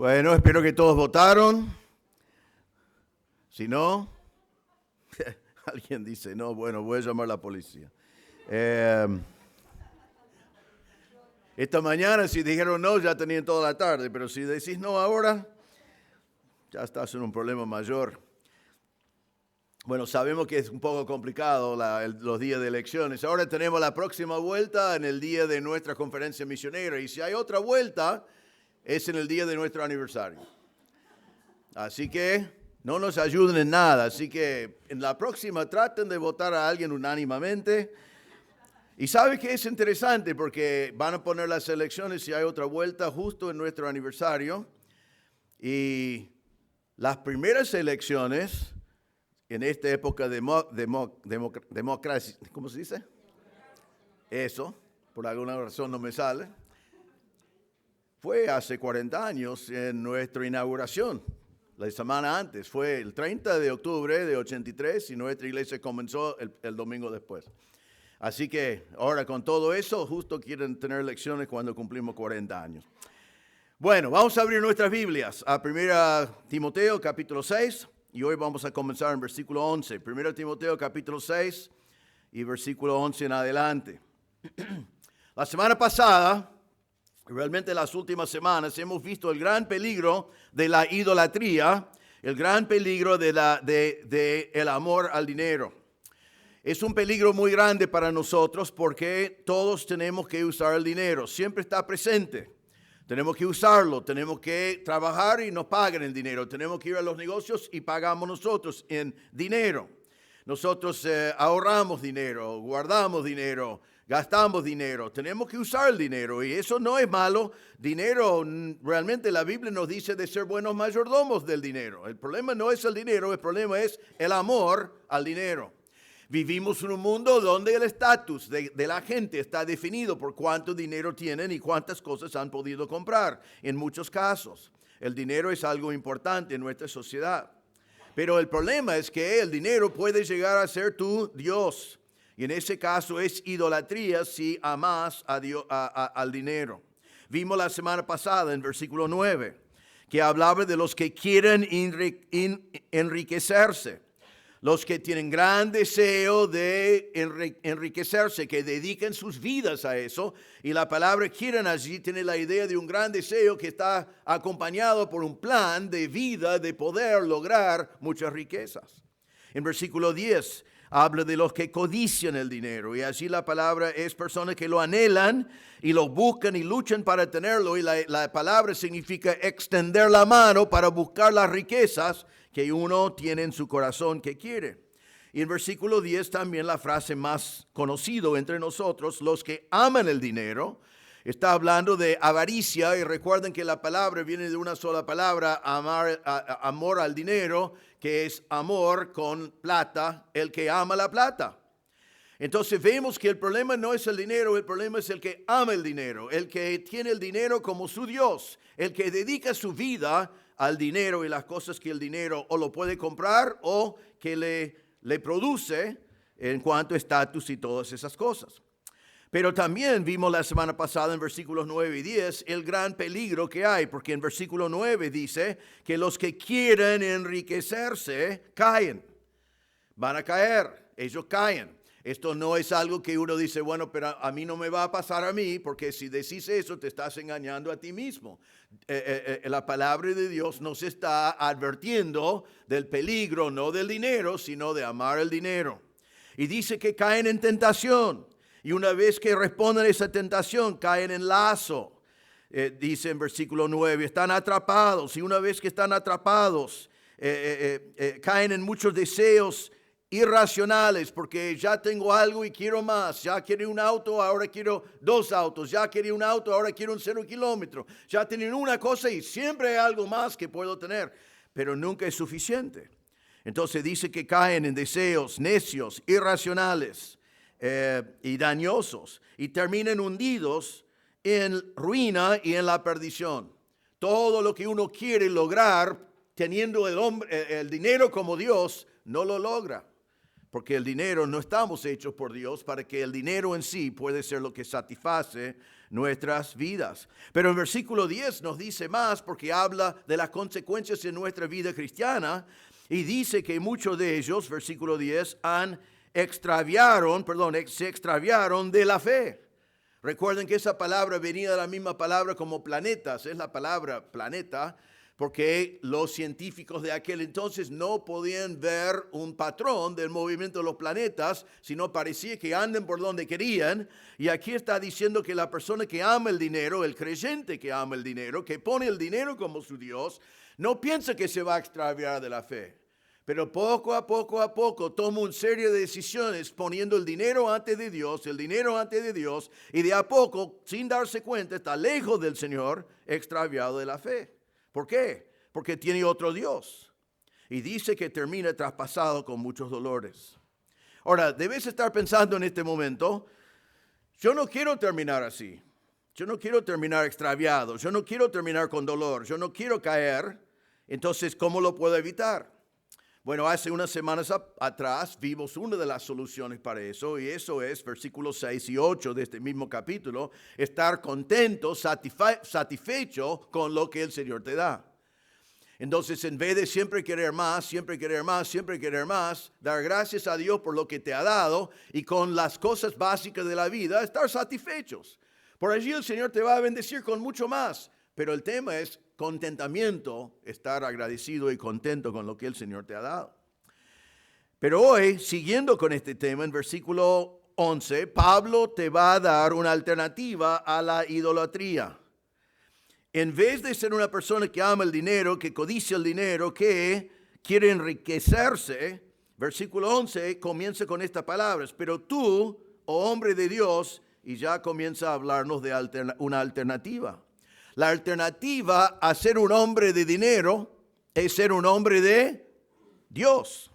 Bueno, espero que todos votaron. Si no, alguien dice, no, bueno, voy a llamar a la policía. Esta mañana si dijeron no, ya tenían toda la tarde, pero si decís no ahora, ya estás en un problema mayor. Bueno, sabemos que es un poco complicado los días de elecciones. Ahora tenemos la próxima vuelta en el día de nuestra conferencia misionera. Y si hay otra vuelta, es en el día de nuestro aniversario. Así que no nos ayuden en nada. Así que en la próxima traten de votar a alguien unánimemente. Y sabe que es interesante porque van a poner las elecciones si hay otra vuelta justo en nuestro aniversario. Y las primeras elecciones en esta época de democracia, ¿cómo se dice? Eso, por alguna razón no me sale. Fue hace 40 años en nuestra inauguración. La semana antes, fue el 30 de octubre de 83 y nuestra iglesia comenzó el domingo después. Así que ahora con todo eso, justo quieren tener elecciones cuando cumplimos 40 años. Bueno, vamos a abrir nuestras Biblias a 1 Timoteo capítulo 6 y hoy vamos a comenzar en versículo 11. 1 Timoteo capítulo 6 y versículo 11 en adelante. La semana pasada, realmente las últimas semanas, hemos visto el gran peligro de la idolatría, el gran peligro de el amor al dinero. Es un peligro muy grande para nosotros porque todos tenemos que usar el dinero, siempre está presente. Tenemos que usarlo, tenemos que trabajar y nos pagan el dinero, tenemos que ir a los negocios y pagamos nosotros en dinero. Nosotros ahorramos dinero, guardamos dinero, gastamos dinero, tenemos que usar el dinero y eso no es malo. Dinero, realmente la Biblia nos dice de ser buenos mayordomos del dinero. El problema no es el dinero, el problema es el amor al dinero. Vivimos en un mundo donde el estatus de la gente está definido por cuánto dinero tienen y cuántas cosas han podido comprar. En muchos casos, el dinero es algo importante en nuestra sociedad. Pero el problema es que el dinero puede llegar a ser tu Dios. Y en ese caso es idolatría si amas al dinero. Vimos la semana pasada en versículo 9 que hablaba de los que quieren enriquecerse. Los que tienen gran deseo de enriquecerse, que dediquen sus vidas a eso. Y la palabra quieren allí tiene la idea de un gran deseo que está acompañado por un plan de vida, de poder lograr muchas riquezas. En versículo 10 habla de los que codician el dinero. Y allí la palabra es personas que lo anhelan y lo buscan y luchan para tenerlo. Y la palabra significa extender la mano para buscar las riquezas que uno tiene en su corazón que quiere. Y en versículo 10 también la frase más conocida entre nosotros, los que aman el dinero, está hablando de avaricia. Y recuerden que la palabra viene de una sola palabra, amor al dinero, que es amor con plata, el que ama la plata. Entonces vemos que el problema no es el dinero, el problema es el que ama el dinero, el que tiene el dinero como su Dios, el que dedica su vida al dinero y las cosas que el dinero o lo puede comprar o que le produce en cuanto a estatus y todas esas cosas. Pero también vimos la semana pasada en versículos 9 y 10 el gran peligro que hay, porque en versículo 9 dice que los que quieren enriquecerse caen, van a caer, ellos caen. Esto no es algo que uno dice, bueno, pero a mí no me va a pasar a mí, porque si decís eso te estás engañando a ti mismo. La palabra de Dios nos está advirtiendo del peligro, no del dinero, sino de amar el dinero. Y dice que caen en tentación. Y una vez que responden a esa tentación, caen en lazo. Dice en versículo 9, están atrapados. Y una vez que están atrapados, caen en muchos deseos irracionales, porque ya tengo algo y quiero más. Ya quería un auto, ahora quiero 2 autos. Ya quería un auto, ahora quiero un 0 kilómetro. Ya tienen una cosa y siempre hay algo más que puedo tener, pero nunca es suficiente. Entonces dice que caen en deseos necios, irracionales y dañosos, y terminan hundidos en ruina y en la perdición. Todo lo que uno quiere lograr teniendo el dinero como Dios, no lo logra. porque el dinero no estamos hechos por Dios para que el dinero en sí puede ser lo que satisface nuestras vidas. Pero en versículo 10 nos dice más porque habla de las consecuencias en nuestra vida cristiana y dice que muchos de ellos, versículo 10, se extraviaron de la fe. Recuerden que esa palabra venía de la misma palabra como planetas, es la palabra planeta, porque los científicos de aquel entonces no podían ver un patrón del movimiento de los planetas, sino parecía que anden por donde querían. Y aquí está diciendo que la persona que ama el dinero, el creyente que ama el dinero, que pone el dinero como su Dios, no piensa que se va a extraviar de la fe. Pero poco a poco toma una serie de decisiones poniendo el dinero antes de Dios, y de a poco, sin darse cuenta, está lejos del Señor, extraviado de la fe. ¿Por qué? Porque tiene otro Dios. Y dice que termina traspasado con muchos dolores. Ahora, debes estar pensando en este momento, yo no quiero terminar así. Yo no quiero terminar extraviado. Yo no quiero terminar con dolor. Yo no quiero caer. Entonces, ¿cómo lo puedo evitar? Bueno, hace unas semanas atrás vimos una de las soluciones para eso, y eso es versículos 6 y 8 de este mismo capítulo, estar contento, satisfecho con lo que el Señor te da. Entonces, en vez de siempre querer más, dar gracias a Dios por lo que te ha dado y con las cosas básicas de la vida, estar satisfechos. Por allí el Señor te va a bendecir con mucho más, pero el tema es contentamiento, estar agradecido y contento con lo que el Señor te ha dado. Pero hoy, siguiendo con este tema, en versículo 11, Pablo te va a dar una alternativa a la idolatría. En vez de ser una persona que ama el dinero, que codicia el dinero, que quiere enriquecerse, versículo 11 comienza con estas palabras, pero tú, oh hombre de Dios, y ya comienza a hablarnos de una alternativa. La alternativa a ser un hombre de dinero es ser un hombre de Dios.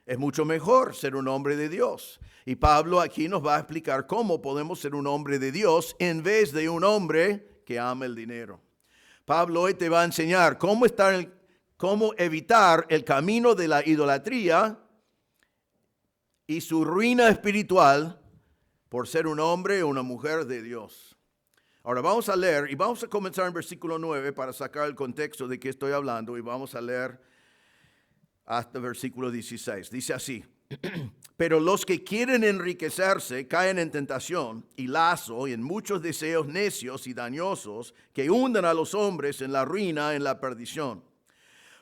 Es mucho mejor ser un hombre de Dios. Y Pablo aquí nos va a explicar cómo podemos ser un hombre de Dios en vez de un hombre que ama el dinero. Pablo hoy te va a enseñar cómo evitar el camino de la idolatría y su ruina espiritual por ser un hombre o una mujer de Dios. Ahora vamos a leer y vamos a comenzar en versículo 9 para sacar el contexto de qué estoy hablando y vamos a leer hasta versículo 16. Dice así, pero los que quieren enriquecerse caen en tentación y lazo y en muchos deseos necios y dañosos que hunden a los hombres en la ruina, en la perdición.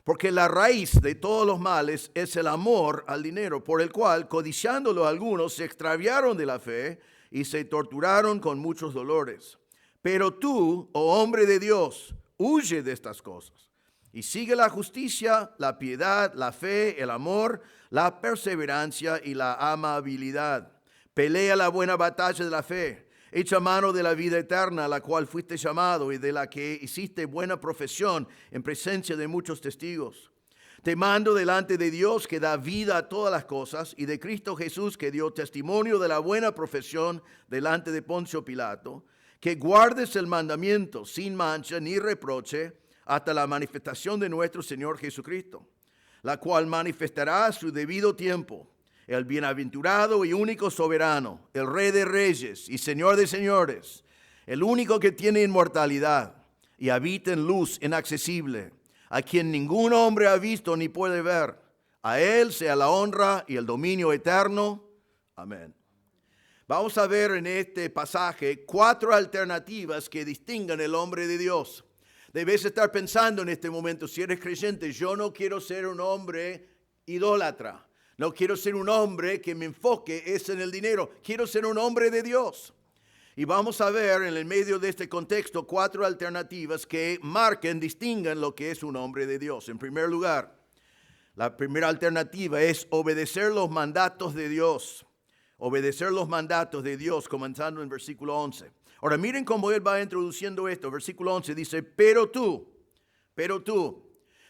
Porque la raíz de todos los males es el amor al dinero, por el cual, codiciándolo algunos, se extraviaron de la fe y se torturaron con muchos dolores. Pero tú, oh hombre de Dios, huye de estas cosas y sigue la justicia, la piedad, la fe, el amor, la perseverancia y la amabilidad. Pelea la buena batalla de la fe. Echa mano de la vida eterna, a la cual fuiste llamado y de la que hiciste buena profesión en presencia de muchos testigos. Te mando delante de Dios que da vida a todas las cosas y de Cristo Jesús que dio testimonio de la buena profesión delante de Poncio Pilato, que guardes el mandamiento sin mancha ni reproche hasta la manifestación de nuestro Señor Jesucristo, la cual manifestará a su debido tiempo. El bienaventurado y único soberano, el Rey de reyes y Señor de señores, el único que tiene inmortalidad y habita en luz inaccesible, a quien ningún hombre ha visto ni puede ver. A Él sea la honra y el dominio eterno. Amén. Vamos a ver en este pasaje 4 alternativas que distinguen el hombre de Dios. Debes estar pensando en este momento, si eres creyente, yo no quiero ser un hombre idólatra. No quiero ser un hombre que me enfoque es en el dinero. Quiero ser un hombre de Dios. Y vamos a ver en el medio de este contexto 4 alternativas que distingan lo que es un hombre de Dios. En primer lugar, la primera alternativa es obedecer los mandatos de Dios. Obedecer los mandatos de Dios, comenzando en versículo 11. Ahora miren cómo él va introduciendo esto. Versículo 11 dice, pero tú.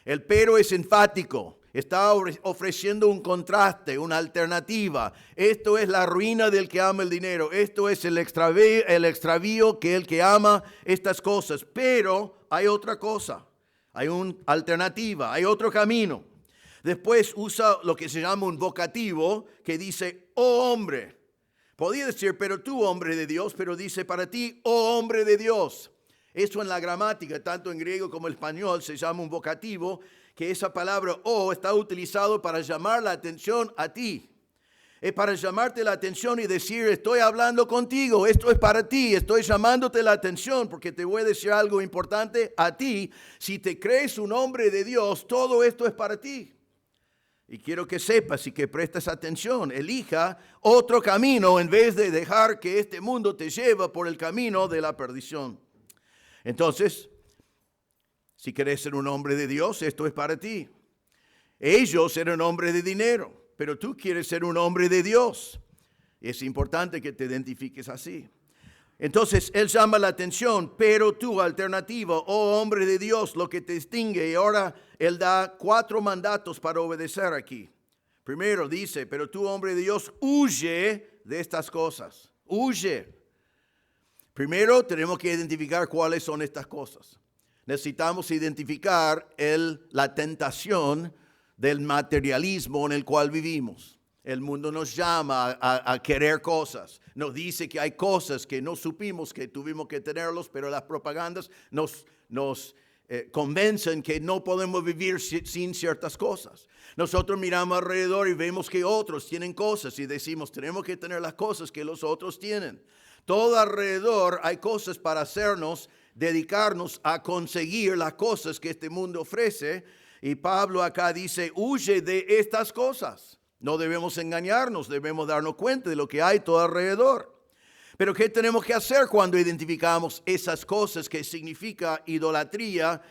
El pero es enfático. Está ofreciendo un contraste, una alternativa. Esto es la ruina del que ama el dinero. Esto es el extravío que el que ama estas cosas. Pero hay otra cosa. Hay una alternativa. Hay otro camino. Después usa lo que se llama un vocativo que dice, oh hombre. Podría decir, pero tú, hombre de Dios, pero dice para ti, oh hombre de Dios. Eso en la gramática, tanto en griego como en español, se llama un vocativo, que esa palabra oh está utilizado para llamar la atención a ti. Es para llamarte la atención y decir, estoy hablando contigo, esto es para ti, estoy llamándote la atención porque te voy a decir algo importante a ti. Si te crees un hombre de Dios, todo esto es para ti. Y quiero que sepas y que prestes atención, elija otro camino en vez de dejar que este mundo te lleve por el camino de la perdición. Entonces, si querés ser un hombre de Dios, esto es para ti. Ellos eran hombres de dinero. Pero tú quieres ser un hombre de Dios. Es importante que te identifiques así. Entonces, él llama la atención, pero tú, alternativa, oh hombre de Dios, lo que te distingue. Y ahora él da 4 mandatos para obedecer aquí. Primero dice, pero tú, hombre de Dios, huye de estas cosas. Huye. Primero tenemos que identificar cuáles son estas cosas. Necesitamos identificar la tentación del materialismo en el cual vivimos. El mundo nos llama a querer cosas. Nos dice que hay cosas que no supimos que tuvimos que tenerlos, pero las propagandas nos convencen que no podemos vivir sin ciertas cosas. Nosotros miramos alrededor y vemos que otros tienen cosas y decimos, tenemos que tener las cosas que los otros tienen. Todo alrededor hay cosas para hacernos, dedicarnos a conseguir las cosas que este mundo ofrece. Y Pablo acá dice, huye de estas cosas. No debemos engañarnos, debemos darnos cuenta de lo que hay todo alrededor. Pero ¿qué tenemos que hacer cuando identificamos esas cosas que significa idolatría?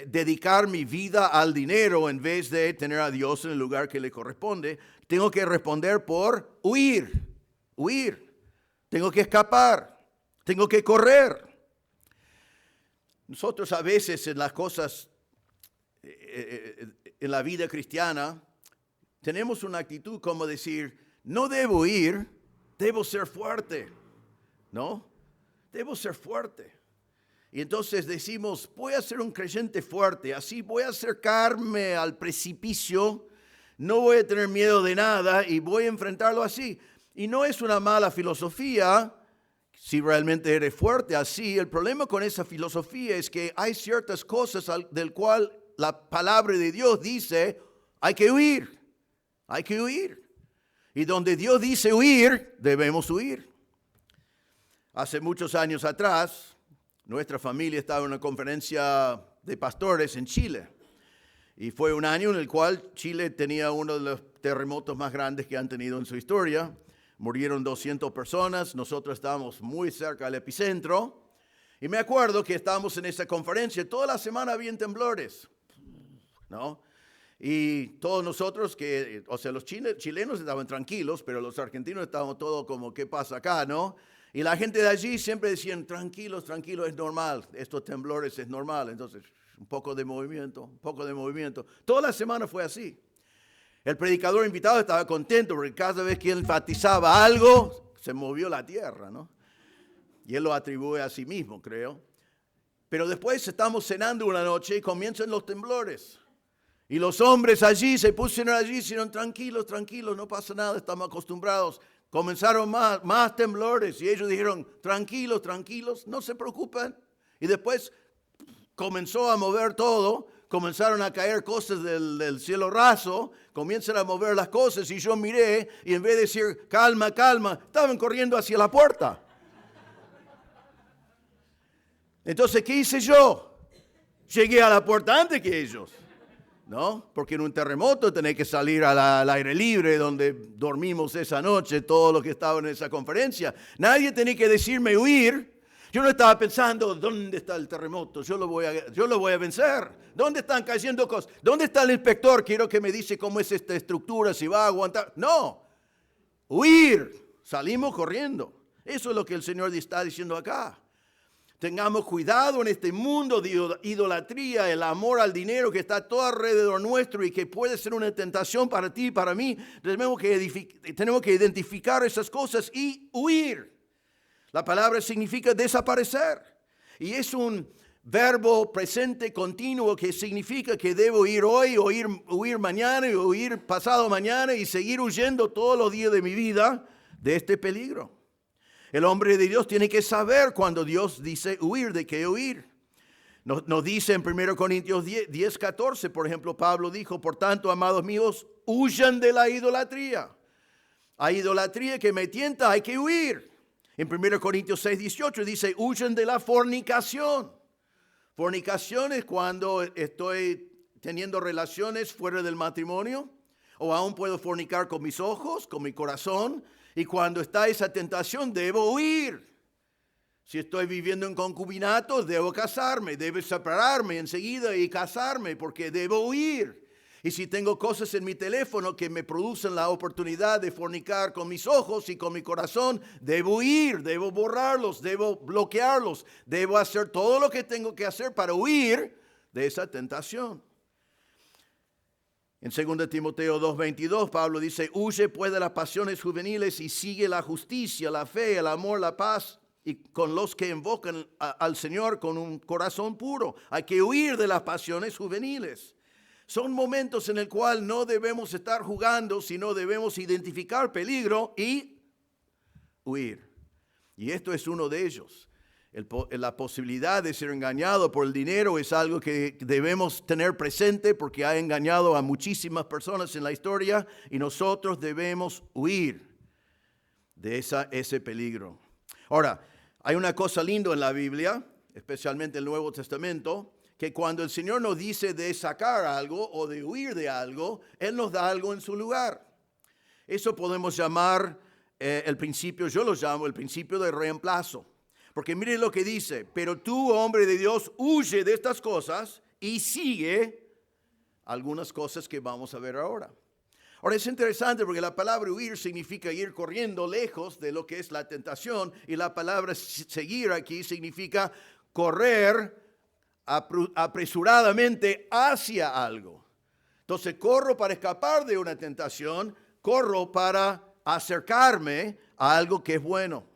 Dedicar mi vida al dinero en vez de tener a Dios en el lugar que le corresponde. Tengo que responder por huir. Tengo que escapar. Tengo que correr. Nosotros a veces en las cosas en la vida cristiana, tenemos una actitud como decir, no debo ir, debo ser fuerte, ¿no? Debo ser fuerte. Y entonces decimos, voy a ser un creyente fuerte, así voy a acercarme al precipicio, no voy a tener miedo de nada y voy a enfrentarlo así. Y no es una mala filosofía, si realmente eres fuerte así. El problema con esa filosofía es que hay ciertas cosas del cual la palabra de Dios dice, hay que huir. Y donde Dios dice huir, debemos huir. Hace muchos años atrás, nuestra familia estaba en una conferencia de pastores en Chile. Y fue un año en el cual Chile tenía uno de los terremotos más grandes que han tenido en su historia. Murieron 200 personas, nosotros estábamos muy cerca del epicentro. Y me acuerdo que estábamos en esa conferencia, toda la semana había temblores, ¿no? Y todos nosotros los chilenos estaban tranquilos, pero los argentinos estábamos todos como, ¿qué pasa acá, no? Y la gente de allí siempre decían, tranquilos, es normal, estos temblores es normal. Entonces, un poco de movimiento. Toda la semana fue así. El predicador invitado estaba contento porque cada vez que él enfatizaba algo, se movió la tierra, ¿no? Y él lo atribuye a sí mismo, creo. Pero después estamos cenando una noche y comienzan los temblores. Y los hombres allí se pusieron allí y dijeron, tranquilos, no pasa nada, estamos acostumbrados. Comenzaron más temblores y ellos dijeron, tranquilos, no se preocupen. Y después comenzó a mover todo, comenzaron a caer cosas del cielo raso, comienzan a mover las cosas y yo miré y en vez de decir, calma, estaban corriendo hacia la puerta. Entonces, ¿qué hice yo? Llegué a la puerta antes que ellos. ¿No? Porque en un terremoto tenés que salir al aire libre donde dormimos esa noche, todos los que estaban en esa conferencia. Nadie tenía que decirme huir. Yo no estaba pensando, ¿dónde está el terremoto? Yo lo voy a vencer. ¿Dónde están cayendo cosas? ¿Dónde está el inspector? Quiero que me dice cómo es esta estructura, si va a aguantar. No, huir. Salimos corriendo. Eso es lo que el Señor está diciendo acá. Tengamos cuidado en este mundo de idolatría, el amor al dinero que está todo alrededor nuestro y que puede ser una tentación para ti y para mí. Tenemos que identificar esas cosas y huir. La palabra significa desaparecer. Y es un verbo presente continuo que significa que debo ir hoy, huir mañana y huir pasado mañana y seguir huyendo todos los días de mi vida de este peligro. El hombre de Dios tiene que saber cuando Dios dice huir, de qué huir. Nos dice en 1 Corintios 10, 14, por ejemplo, Pablo dijo, por tanto, amados míos, huyan de la idolatría. Hay idolatría que me tienta, hay que huir. En 1 Corintios 6, 18 dice, huyan de la fornicación. Fornicación es cuando estoy teniendo relaciones fuera del matrimonio, o aún puedo fornicar con mis ojos, con mi corazón, y cuando está esa tentación debo huir. Si estoy viviendo en concubinato, debo casarme, debo separarme enseguida y casarme porque debo huir. Y si tengo cosas en mi teléfono que me producen la oportunidad de fornicar con mis ojos y con mi corazón, debo huir, debo borrarlos, debo bloquearlos, debo hacer todo lo que tengo que hacer para huir de esa tentación. En 2 Timoteo 2:22, Pablo dice, huye pues de las pasiones juveniles y sigue la justicia, la fe, el amor, la paz, y con los que invocan al Señor con un corazón puro. Hay que huir de las pasiones juveniles. Son momentos en el cual no debemos estar jugando, sino debemos identificar peligro y huir. Y esto es uno de ellos. La posibilidad de ser engañado por el dinero es algo que debemos tener presente porque ha engañado a muchísimas personas en la historia y nosotros debemos huir de ese peligro. Ahora, hay una cosa linda en la Biblia, especialmente el Nuevo Testamento, que cuando el Señor nos dice de sacar algo o de huir de algo, Él nos da algo en su lugar. Eso podemos llamar el principio, yo lo llamo el principio de reemplazo. Porque miren lo que dice, pero tú, hombre de Dios, huye de estas cosas y sigue algunas cosas que vamos a ver ahora. Ahora es interesante porque la palabra huir significa ir corriendo lejos de lo que es la tentación y la palabra seguir aquí significa correr apresuradamente hacia algo. Entonces corro para escapar de una tentación, corro para acercarme a algo que es bueno.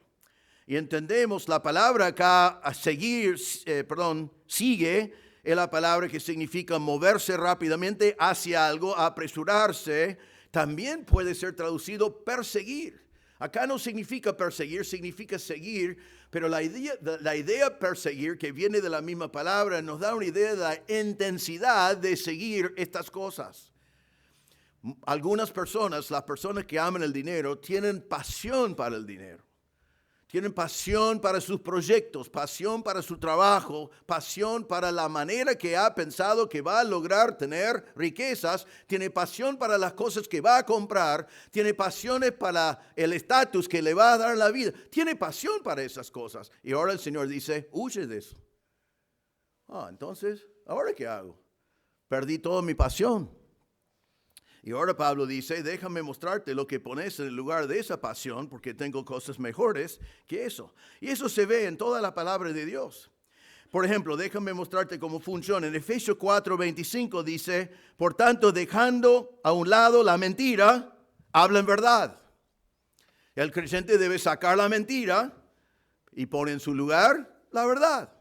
Y entendemos la palabra acá, sigue, es la palabra que significa moverse rápidamente hacia algo, apresurarse. También puede ser traducido perseguir. Acá no significa perseguir, significa seguir, pero la idea perseguir, que viene de la misma palabra, nos da una idea de la intensidad de seguir estas cosas. Algunas personas, las personas que aman el dinero, tienen pasión para el dinero. Tienen pasión para sus proyectos, pasión para su trabajo, pasión para la manera que ha pensado que va a lograr tener riquezas, tiene pasión para las cosas que va a comprar, tiene pasiones para el estatus que le va a dar la vida, tiene pasión para esas cosas. Y ahora el Señor dice, huye de eso. Entonces, ¿ahora qué hago? Perdí toda mi pasión. Y ahora Pablo dice, déjame mostrarte lo que pones en el lugar de esa pasión, porque tengo cosas mejores que eso. Y eso se ve en toda la palabra de Dios. Por ejemplo, déjame mostrarte cómo funciona. En Efesios 4:25 dice, por tanto, dejando a un lado la mentira, habla en verdad. El creyente debe sacar la mentira y pone en su lugar la verdad.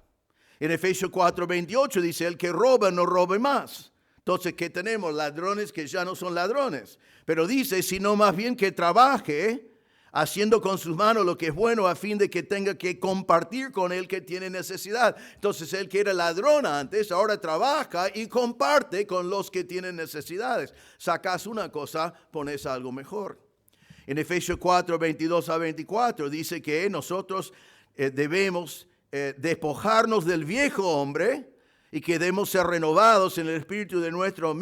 En Efesios 4:28 dice, el que roba no robe más. Entonces, ¿qué tenemos? Ladrones que ya no son ladrones. Pero dice, sino más bien que trabaje, haciendo con sus manos lo que es bueno, a fin de que tenga que compartir con el que tiene necesidad. Entonces, el que era ladrón antes, ahora trabaja y comparte con los que tienen necesidades. Sacas una cosa, pones algo mejor. En Efesios 4:22-24 dice que nosotros debemos despojarnos del viejo hombre, y que debemos ser renovados en el espíritu de nuestra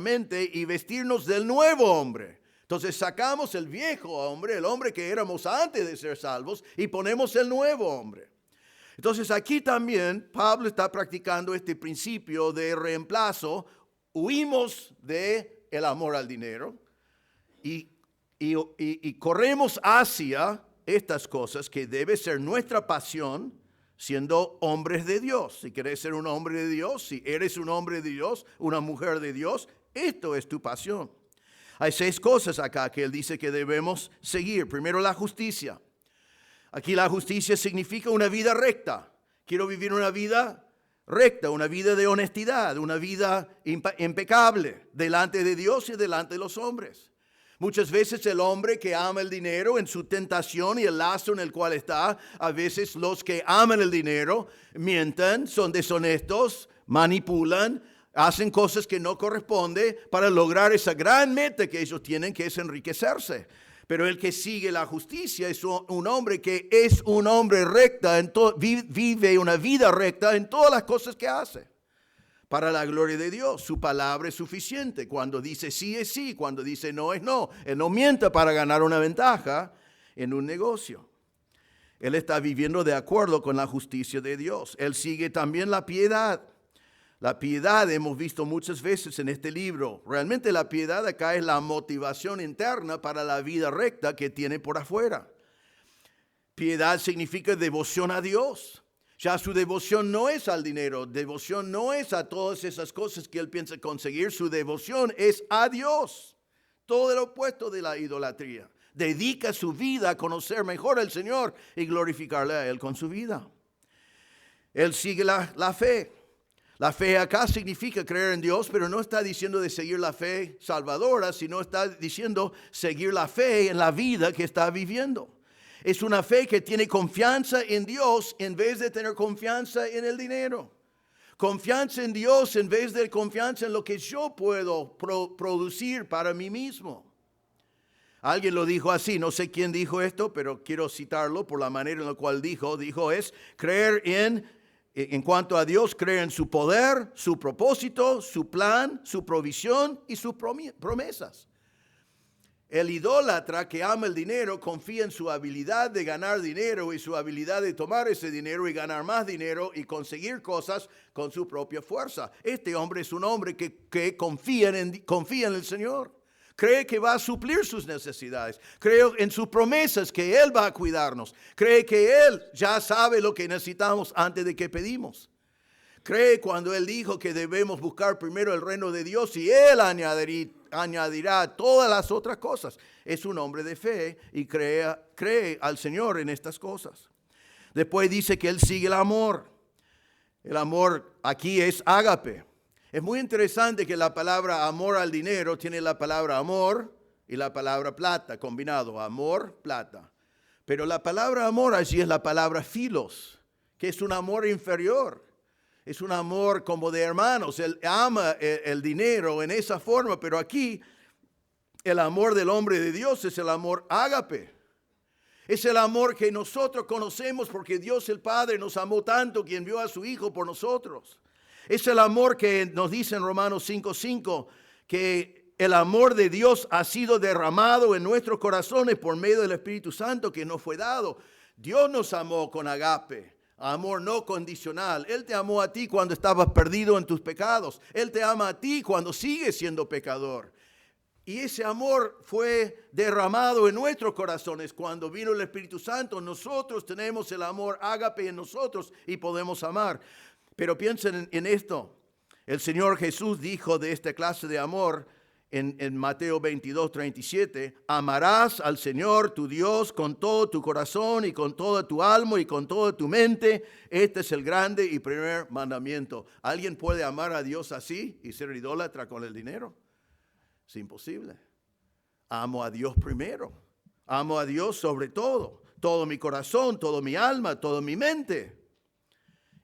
mente y vestirnos del nuevo hombre. Entonces sacamos el viejo hombre, el hombre que éramos antes de ser salvos, y ponemos el nuevo hombre. Entonces aquí también Pablo está practicando este principio de reemplazo. Huimos del amor al dinero y corremos hacia estas cosas que debe ser nuestra pasión, siendo hombres de Dios. Si querés ser un hombre de Dios, si eres un hombre de Dios, una mujer de Dios, esto es tu pasión. Hay 6 cosas acá que él dice que debemos seguir. Primero, la justicia. Aquí la justicia significa una vida recta. Quiero vivir una vida recta, una vida de honestidad, una vida impecable delante de Dios y delante de los hombres. Muchas veces el hombre que ama el dinero en su tentación y el lazo en el cual está, a veces los que aman el dinero mienten, son deshonestos, manipulan, hacen cosas que no corresponden para lograr esa gran meta que ellos tienen, que es enriquecerse. Pero el que sigue la justicia es un hombre que es un hombre recta, vive una vida recta en todas las cosas que hace. Para la gloria de Dios, su palabra es suficiente. Cuando dice sí es sí, cuando dice no es no. Él no miente para ganar una ventaja en un negocio. Él está viviendo de acuerdo con la justicia de Dios. Él sigue también la piedad. La piedad hemos visto muchas veces en este libro. Realmente la piedad acá es la motivación interna para la vida recta que tiene por afuera. Piedad significa devoción a Dios. Ya su devoción no es al dinero, devoción no es a todas esas cosas que él piensa conseguir. Su devoción es a Dios. Todo el opuesto de la idolatría. Dedica su vida a conocer mejor al Señor y glorificarle a Él con su vida. Él sigue la fe. La fe acá significa creer en Dios, pero no está diciendo de seguir la fe salvadora, sino está diciendo seguir la fe en la vida que está viviendo. Es una fe que tiene confianza en Dios en vez de tener confianza en el dinero. Confianza en Dios en vez de confianza en lo que yo puedo producir para mí mismo. Alguien lo dijo así, no sé quién dijo esto, pero quiero citarlo por la manera en la cual dijo es creer en cuanto a Dios, creer en su poder, su propósito, su plan, su provisión y sus promesas. El idólatra que ama el dinero confía en su habilidad de ganar dinero y su habilidad de tomar ese dinero y ganar más dinero y conseguir cosas con su propia fuerza. Este hombre es un hombre que confía en el Señor. Cree que va a suplir sus necesidades. Cree en sus promesas que Él va a cuidarnos. Cree que Él ya sabe lo que necesitamos antes de que pedimos. Cree cuando Él dijo que debemos buscar primero el reino de Dios y Él añadirá todas las otras cosas. Es un hombre de fe y cree al Señor en estas cosas. Después dice que Él sigue el amor. El amor aquí es ágape. Es muy interesante que la palabra amor al dinero tiene la palabra amor y la palabra plata combinado. Amor, plata. Pero la palabra amor allí es la palabra philos, que es un amor inferior. Es un amor como de hermanos. Él ama el dinero en esa forma, pero aquí el amor del hombre de Dios es el amor ágape. Es el amor que nosotros conocemos porque Dios el Padre nos amó tanto que envió a su Hijo por nosotros. Es el amor que nos dice en Romanos 5:5 que el amor de Dios ha sido derramado en nuestros corazones por medio del Espíritu Santo que nos fue dado. Dios nos amó con agape, amor no condicional. Él te amó a ti cuando estabas perdido en tus pecados. Él te ama a ti cuando sigues siendo pecador. Y ese amor fue derramado en nuestros corazones cuando vino el Espíritu Santo. Nosotros tenemos el amor ágape en nosotros y podemos amar. Pero piensen en esto. El Señor Jesús dijo de esta clase de amor en Mateo 22:37, amarás al Señor tu Dios con todo tu corazón y con toda tu alma y con toda tu mente. Este es el grande y primer mandamiento. ¿Alguien puede amar a Dios así y ser idólatra con el dinero? Es imposible. Amo a Dios primero. Amo a Dios sobre todo. Todo mi corazón, toda mi alma, toda mi mente.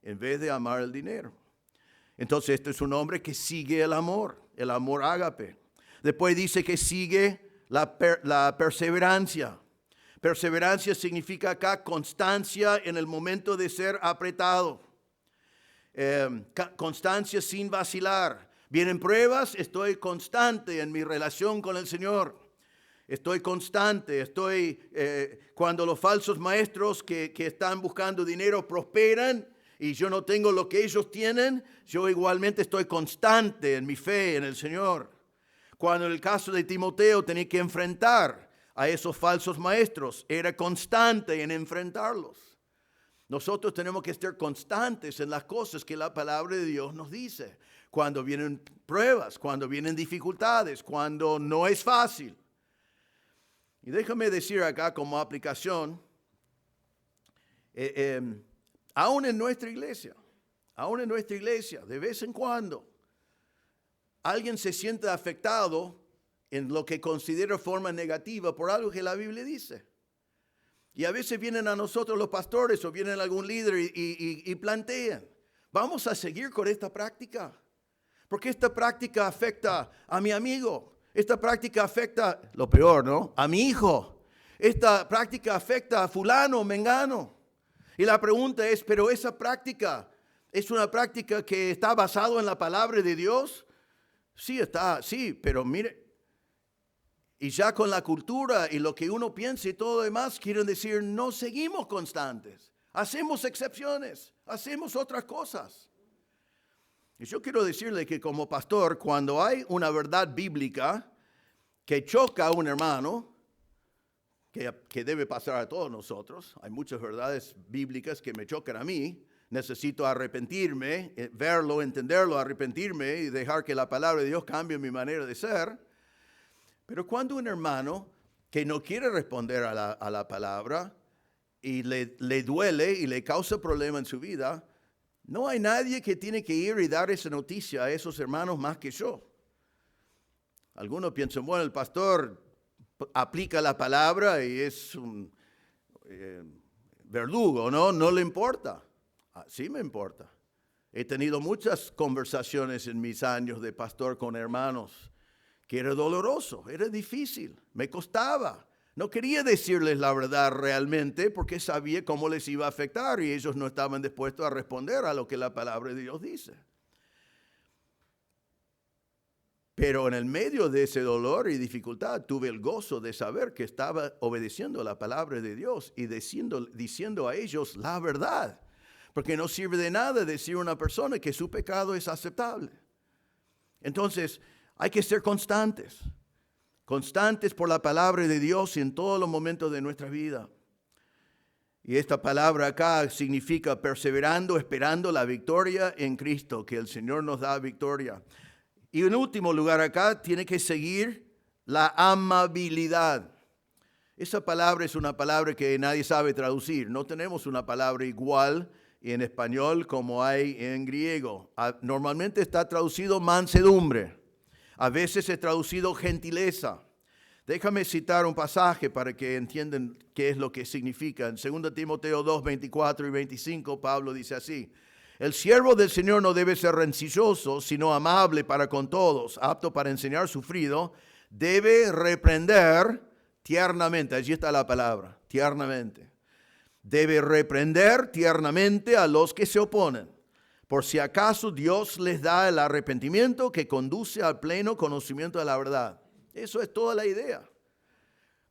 En vez de amar el dinero. Entonces este es un hombre que sigue el amor ágape. Después dice que sigue la perseverancia. Perseverancia significa acá constancia en el momento de ser apretado. Constancia sin vacilar. Vienen pruebas, estoy constante en mi relación con el Señor. Estoy constante, cuando los falsos maestros que están buscando dinero prosperan, y yo no tengo lo que ellos tienen, yo igualmente estoy constante en mi fe en el Señor. Cuando en el caso de Timoteo tenía que enfrentar a esos falsos maestros, era constante en enfrentarlos. Nosotros tenemos que estar constantes en las cosas que la palabra de Dios nos dice. Cuando vienen pruebas, cuando vienen dificultades, cuando no es fácil. Y déjame decir acá como aplicación, aún en nuestra iglesia, aún en nuestra iglesia, de vez en cuando, alguien se siente afectado en lo que considera forma negativa por algo que la Biblia dice. Y a veces vienen a nosotros los pastores o vienen algún líder y plantean, ¿vamos a seguir con esta práctica? Porque esta práctica afecta a mi amigo. Esta práctica afecta, lo peor, ¿no?, a mi hijo. Esta práctica afecta a fulano, mengano. Y la pregunta es, ¿pero esa práctica es una práctica que está basada en la palabra de Dios? Sí, pero mire, y ya con la cultura y lo que uno piensa y todo lo demás, quieren decir, no seguimos constantes. Hacemos excepciones, hacemos otras cosas. Y yo quiero decirle que como pastor, cuando hay una verdad bíblica que choca a un hermano, que debe pasar a todos nosotros, hay muchas verdades bíblicas que me chocan a mí, necesito arrepentirme, verlo, entenderlo, arrepentirme y dejar que la palabra de Dios cambie mi manera de ser. Pero cuando un hermano que no quiere responder a la palabra y le duele y le causa problema en su vida, no hay nadie que tiene que ir y dar esa noticia a esos hermanos más que yo. Algunos piensan, bueno, el pastor aplica la palabra y es un verdugo, ¿no? No le importa. Sí me importa. He tenido muchas conversaciones en mis años de pastor con hermanos que era doloroso, era difícil, me costaba. No quería decirles la verdad realmente porque sabía cómo les iba a afectar y ellos no estaban dispuestos a responder a lo que la palabra de Dios dice. Pero en el medio de ese dolor y dificultad tuve el gozo de saber que estaba obedeciendo la palabra de Dios y diciendo a ellos la verdad. Porque no sirve de nada decir a una persona que su pecado es aceptable. Entonces, hay que ser constantes. Constantes por la palabra de Dios en todos los momentos de nuestra vida. Y esta palabra acá significa perseverando, esperando la victoria en Cristo, que el Señor nos da victoria. Y en último lugar acá tiene que seguir la amabilidad. Esa palabra es una palabra que nadie sabe traducir. No tenemos una palabra igual en español como hay en griego. Normalmente está traducido mansedumbre. A veces es traducido gentileza. Déjame citar un pasaje para que entiendan qué es lo que significa. En 2 Timoteo 2, 24 y 25, Pablo dice así: el siervo del Señor no debe ser rencilloso, sino amable para con todos, apto para enseñar, sufrido, debe reprender tiernamente. Allí está la palabra, tiernamente. Debe reprender tiernamente a los que se oponen, por si acaso Dios les da el arrepentimiento que conduce al pleno conocimiento de la verdad. Eso es toda la idea.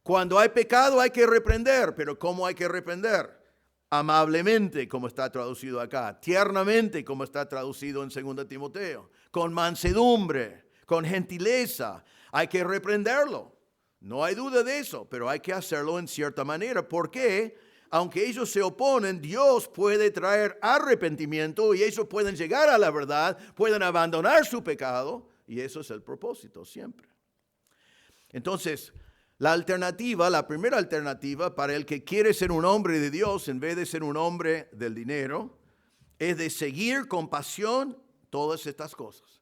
Cuando hay pecado hay que reprender, pero ¿cómo hay que reprender? Amablemente, como está traducido acá, tiernamente, como está traducido en 2 Timoteo, con mansedumbre, con gentileza. Hay que reprenderlo. No hay duda de eso, pero hay que hacerlo en cierta manera. ¿Por qué? Aunque ellos se oponen, Dios puede traer arrepentimiento y ellos pueden llegar a la verdad, pueden abandonar su pecado, y eso es el propósito siempre. Entonces, la primera alternativa para el que quiere ser un hombre de Dios en vez de ser un hombre del dinero, es de seguir con pasión todas estas cosas.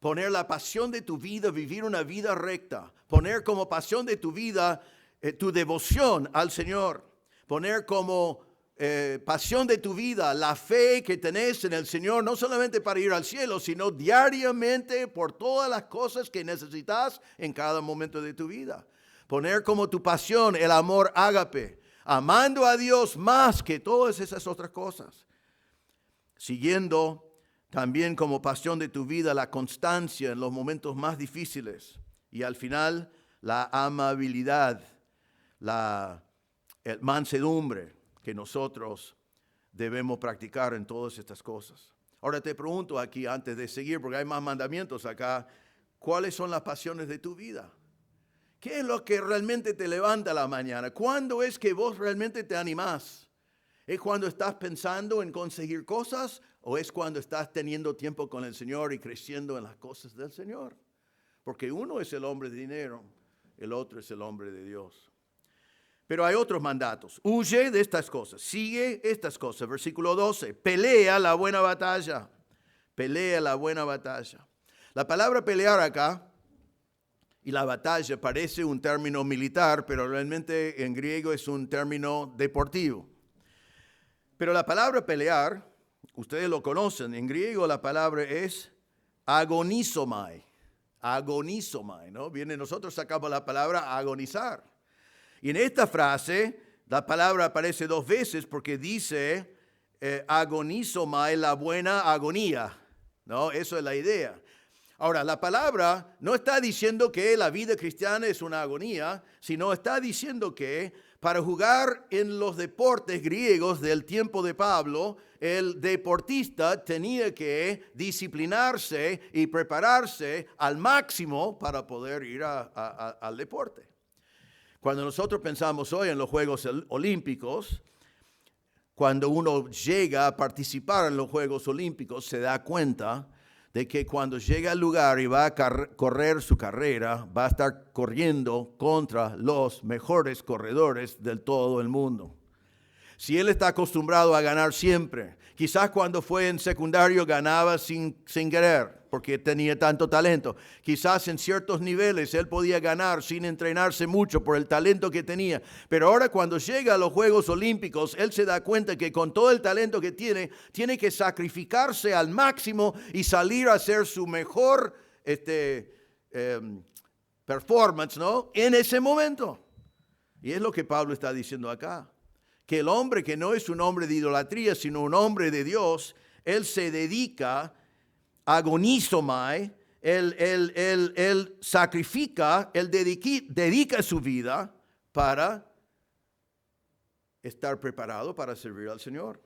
Poner la pasión de tu vida, vivir una vida recta. Poner como pasión de tu vida tu devoción al Señor. Poner como pasión de tu vida la fe que tenés en el Señor, no solamente para ir al cielo, sino diariamente por todas las cosas que necesitas en cada momento de tu vida. Poner como tu pasión el amor ágape, amando a Dios más que todas esas otras cosas. Siguiendo también como pasión de tu vida la constancia en los momentos más difíciles. Y al final, la amabilidad, la mansedumbre que nosotros debemos practicar en todas estas cosas. Ahora te pregunto aquí, antes de seguir, porque hay más mandamientos acá, ¿cuáles son las pasiones de tu vida? ¿Qué es lo que realmente te levanta a la mañana? ¿Cuándo es que vos realmente te animás? ¿Es cuando estás pensando en conseguir cosas o es cuando estás teniendo tiempo con el Señor y creciendo en las cosas del Señor? Porque uno es el hombre de dinero, el otro es el hombre de Dios. Pero hay otros mandatos. Huye de estas cosas, sigue estas cosas. Versículo 12, pelea la buena batalla. Pelea la buena batalla. La palabra pelear acá y la batalla parece un término militar, pero realmente en griego es un término deportivo. Pero la palabra pelear, ustedes lo conocen, en griego la palabra es agonizomai. Agonizomai, ¿no? Nosotros sacamos la palabra agonizar. Y en esta frase, la palabra aparece 2 veces porque dice agonizomai, la buena agonía, ¿no? Eso es la idea. Ahora, la palabra no está diciendo que la vida cristiana es una agonía, sino está diciendo que para jugar en los deportes griegos del tiempo de Pablo, el deportista tenía que disciplinarse y prepararse al máximo para poder ir al deporte. Cuando nosotros pensamos hoy en los Juegos Olímpicos, cuando uno llega a participar en los Juegos Olímpicos, se da cuenta de que cuando llega al lugar y va a correr su carrera, va a estar corriendo contra los mejores corredores del todo el mundo. Si él está acostumbrado a ganar siempre, quizás cuando fue en secundario ganaba sin querer, porque tenía tanto talento. Quizás en ciertos niveles él podía ganar sin entrenarse mucho por el talento que tenía. Pero ahora cuando llega a los Juegos Olímpicos, él se da cuenta que con todo el talento que tiene que sacrificarse al máximo y salir a hacer su mejor performance, ¿no? En ese momento. Y es lo que Pablo está diciendo acá. Que el hombre que no es un hombre de idolatría, sino un hombre de Dios, él se dedica, agonizomai, él sacrifica, él dedica su vida para estar preparado para servir al Señor.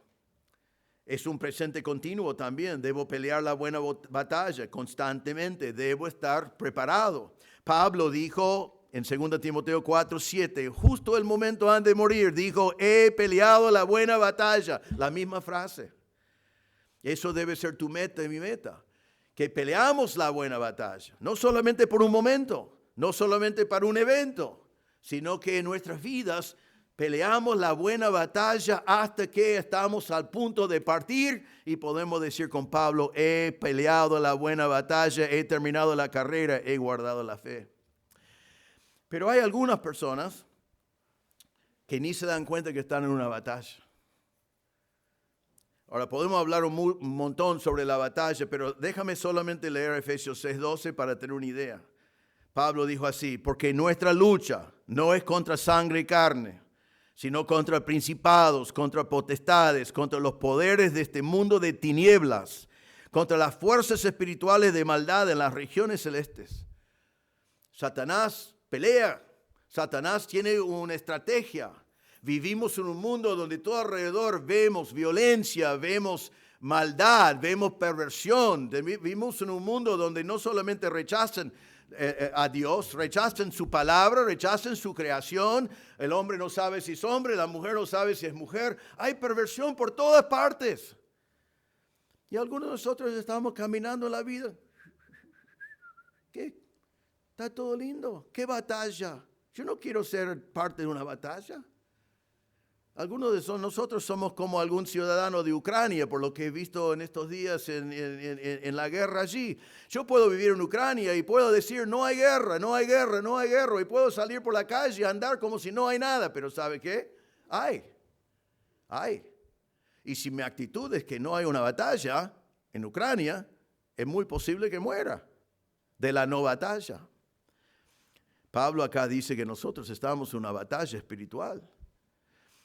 Es un presente continuo también. Debo pelear la buena batalla constantemente. Debo estar preparado. Pablo dijo en 2 Timoteo 4:7, justo el momento antes de morir, dijo, he peleado la buena batalla. La misma frase. Eso debe ser tu meta y mi meta. Que peleamos la buena batalla. No solamente por un momento, no solamente para un evento, sino que en nuestras vidas peleamos la buena batalla hasta que estamos al punto de partir y podemos decir con Pablo, he peleado la buena batalla, he terminado la carrera, he guardado la fe. Pero hay algunas personas que ni se dan cuenta que están en una batalla. Ahora, podemos hablar un montón sobre la batalla, pero déjame solamente leer Efesios 6:12 para tener una idea. Pablo dijo así, porque nuestra lucha no es contra sangre y carne, sino contra principados, contra potestades, contra los poderes de este mundo de tinieblas, contra las fuerzas espirituales de maldad en las regiones celestes. Satanás pelea. Satanás tiene una estrategia. Vivimos en un mundo donde todo alrededor vemos violencia, vemos maldad, vemos perversión. Vivimos en un mundo donde no solamente rechazan a Dios, rechazan su palabra, rechazan su creación. El hombre no sabe si es hombre, la mujer no sabe si es mujer. Hay perversión por todas partes. Y algunos de nosotros estamos caminando en la vida. ¿Qué? Está todo lindo. ¿Qué batalla? Yo no quiero ser parte de una batalla. Algunos de nosotros somos como algún ciudadano de Ucrania, por lo que he visto en estos días en la guerra allí. Yo puedo vivir en Ucrania y puedo decir, no hay guerra, no hay guerra, no hay guerra. Y puedo salir por la calle y andar como si no hay nada. Pero ¿sabe qué? Hay. Y si mi actitud es que no hay una batalla en Ucrania, es muy posible que muera de la no batalla. Pablo acá dice que nosotros estamos en una batalla espiritual.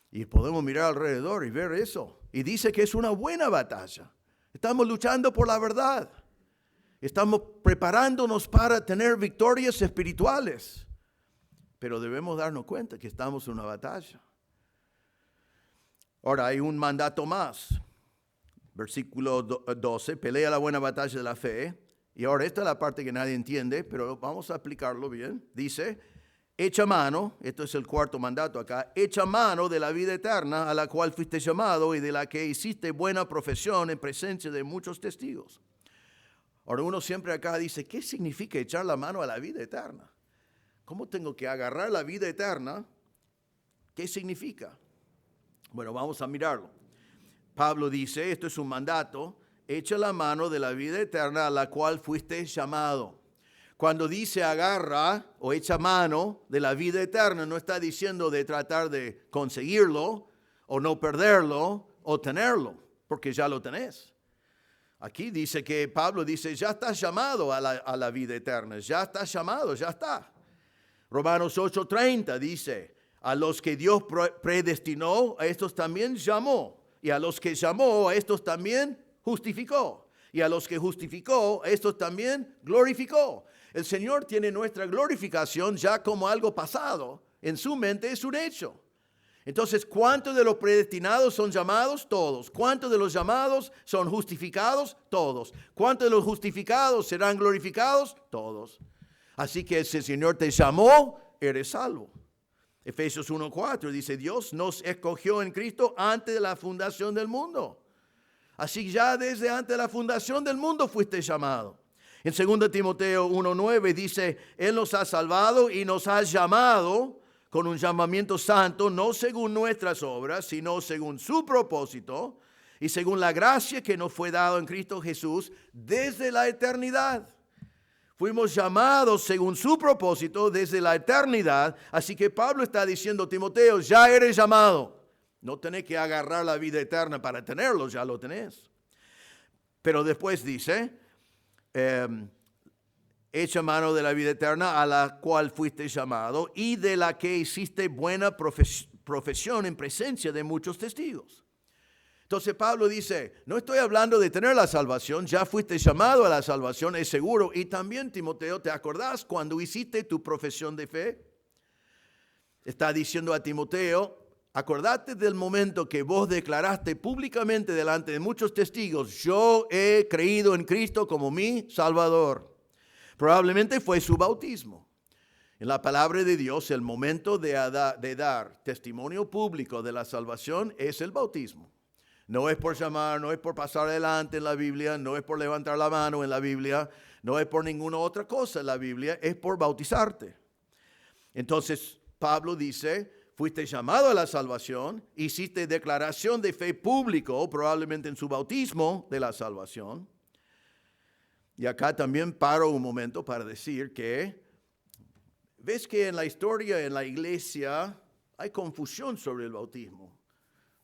Y podemos mirar alrededor y ver eso. Y dice que es una buena batalla. Estamos luchando por la verdad. Estamos preparándonos para tener victorias espirituales. Pero debemos darnos cuenta que estamos en una batalla. Ahora hay un mandato más. Versículo 12. Pelea la buena batalla de la fe. Y ahora esta es la parte que nadie entiende, pero vamos a explicarlo bien. Dice, echa mano, esto es el cuarto mandato acá, echa mano de la vida eterna a la cual fuiste llamado y de la que hiciste buena profesión en presencia de muchos testigos. Ahora uno siempre acá dice, ¿qué significa echar la mano a la vida eterna? ¿Cómo tengo que agarrar la vida eterna ¿Qué significa? Bueno, vamos a mirarlo. Pablo dice, esto es un mandato, echa la mano de la vida eterna a la cual fuiste llamado. Cuando dice agarra o echa mano de la vida eterna, no está diciendo de tratar de conseguirlo o no perderlo o tenerlo, porque ya lo tenés. Aquí dice que Pablo dice, ya estás llamado a la vida eterna, ya estás llamado, ya está. Romanos 8:30 dice, a los que Dios predestinó, a estos también llamó. Y a los que llamó, a estos también justificó. Y a los que justificó, a estos también glorificó. El Señor tiene nuestra glorificación ya como algo pasado. En su mente es un hecho. Entonces, ¿cuántos de los predestinados son llamados? Todos. ¿Cuántos de los llamados son justificados? Todos. ¿Cuántos de los justificados serán glorificados? Todos. Así que si el Señor te llamó, eres salvo. Efesios 1:4 dice, Dios nos escogió en Cristo antes de la fundación del mundo. Así ya desde antes de la fundación del mundo fuiste llamado. En 2 Timoteo 1:9 dice, Él nos ha salvado y nos ha llamado con un llamamiento santo, no según nuestras obras, sino según su propósito y según la gracia que nos fue dado en Cristo Jesús desde la eternidad. Fuimos llamados según su propósito desde la eternidad. Así que Pablo está diciendo, Timoteo, ya eres llamado. No tenés que agarrar la vida eterna para tenerlo, ya lo tenés. Pero después dice, echa mano de la vida eterna a la cual fuiste llamado y de la que hiciste buena profesión en presencia de muchos testigos. Entonces Pablo dice, no estoy hablando de tener la salvación, ya fuiste llamado a la salvación, es seguro. Y también, Timoteo, ¿te acordás cuando hiciste tu profesión de fe? Está diciendo a Timoteo, acordate del momento que vos declaraste públicamente delante de muchos testigos, yo he creído en Cristo como mi Salvador. Probablemente fue su bautismo. En la palabra de Dios, el momento de dar testimonio público de la salvación es el bautismo. No es por llamar, no es por pasar adelante en la Biblia, no es por levantar la mano en la Biblia, no es por ninguna otra cosa en la Biblia, es por bautizarte. Entonces, Pablo dice, fuiste llamado a la salvación, hiciste declaración de fe público, probablemente en su bautismo de la salvación. Y acá también paro un momento para decir que, ves que en la historia, en la iglesia, hay confusión sobre el bautismo.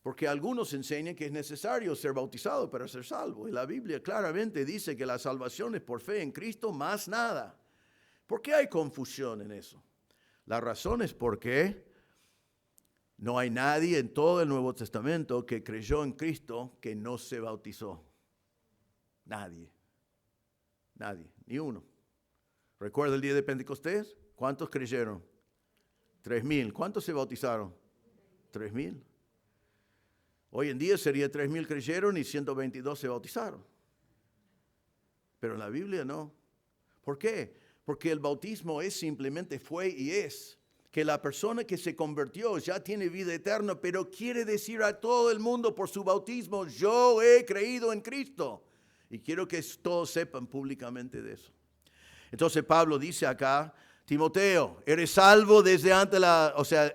Porque algunos enseñan que es necesario ser bautizado para ser salvo. Y la Biblia claramente dice que la salvación es por fe en Cristo, más nada. ¿Por qué hay confusión en eso? La razón es porque no hay nadie en todo el Nuevo Testamento que creyó en Cristo que no se bautizó. Nadie. Nadie, ni uno. ¿Recuerda el día de Pentecostés? ¿Cuántos creyeron? 3,000. ¿Cuántos se bautizaron? 3,000. Hoy en día sería 3,000 creyeron y 122 se bautizaron. Pero en la Biblia no. ¿Por qué? Porque el bautismo es simplemente fue y es. Que la persona que se convirtió ya tiene vida eterna, pero quiere decir a todo el mundo por su bautismo, yo he creído en Cristo. Y quiero que todos sepan públicamente de eso. Entonces Pablo dice acá, Timoteo, eres salvo desde antes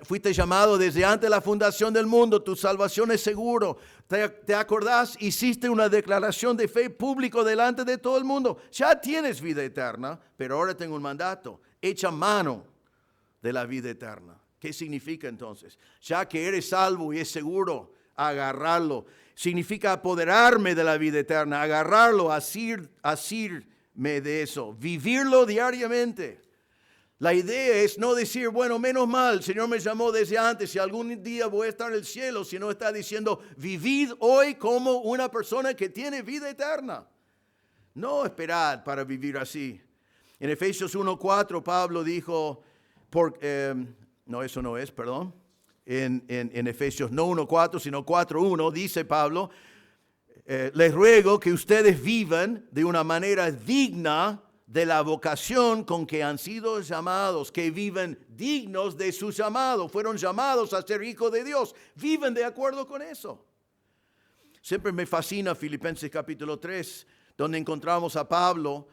fuiste llamado desde antes de la fundación del mundo, tu salvación es seguro. ¿Te acordás? Hiciste una declaración de fe público delante de todo el mundo. Ya tienes vida eterna, pero ahora tengo un mandato. Echa mano de la vida eterna. ¿Qué significa entonces? Ya que eres salvo y es seguro, agarrarlo. Significa apoderarme de la vida eterna, agarrarlo, asirme de eso, vivirlo diariamente. La idea es no decir, bueno, menos mal, el Señor me llamó desde antes y algún día voy a estar en el cielo, sino está diciendo, vivid hoy como una persona que tiene vida eterna. No esperad para vivir así. En Efesios 1:4 Pablo dijo, en Efesios no 1:4, sino 4:1 dice Pablo, les ruego que ustedes vivan de una manera digna de la vocación con que han sido llamados, que viven dignos de su llamado, fueron llamados a ser hijos de Dios, viven de acuerdo con eso. Siempre me fascina Filipenses capítulo 3, donde encontramos a Pablo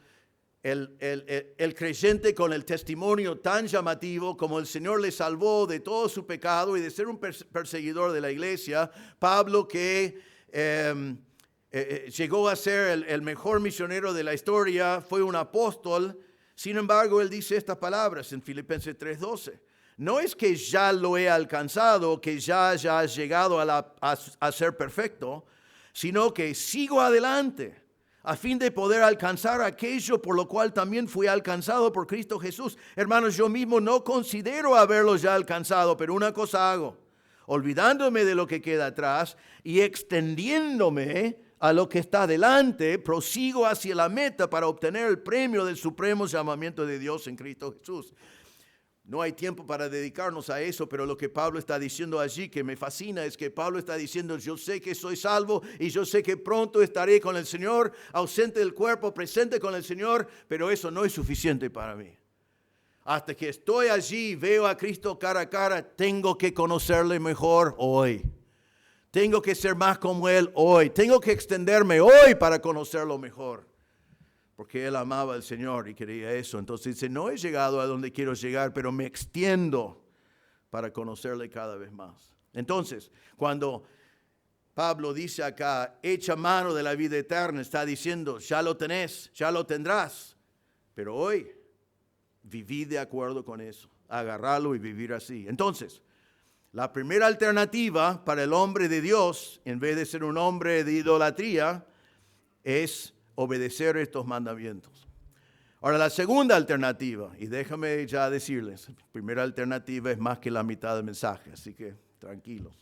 el creyente con el testimonio tan llamativo como el Señor le salvó de todo su pecado y de ser un perseguidor de la iglesia. Pablo, que llegó a ser el mejor misionero de la historia, fue un apóstol. Sin embargo, él dice estas palabras en Filipenses 3:12. No es que ya lo he alcanzado, que ya haya llegado a ser perfecto, sino que sigo adelante a fin de poder alcanzar aquello por lo cual también fui alcanzado por Cristo Jesús. Hermanos, yo mismo no considero haberlo ya alcanzado, pero una cosa hago, olvidándome de lo que queda atrás y extendiéndome a lo que está delante, prosigo hacia la meta para obtener el premio del supremo llamamiento de Dios en Cristo Jesús. No hay tiempo para dedicarnos a eso, pero lo que Pablo está diciendo allí, que me fascina, es que Pablo está diciendo, yo sé que soy salvo y yo sé que pronto estaré con el Señor, ausente del cuerpo, presente con el Señor, pero eso no es suficiente para mí. Hasta que estoy allí y veo a Cristo cara a cara, tengo que conocerle mejor hoy. Tengo que ser más como Él hoy. Tengo que extenderme hoy para conocerlo mejor. Porque él amaba al Señor y quería eso. Entonces dice, no he llegado a donde quiero llegar, pero me extiendo para conocerle cada vez más. Entonces, cuando Pablo dice acá, echa mano de la vida eterna, está diciendo, ya lo tenés, ya lo tendrás. Pero hoy, viví de acuerdo con eso. Agarrarlo y vivir así. Entonces, la primera alternativa para el hombre de Dios, en vez de ser un hombre de idolatría, es obedecer estos mandamientos. Ahora, la segunda alternativa, y déjame ya decirles, la primera alternativa es más que la mitad del mensaje, así que tranquilos.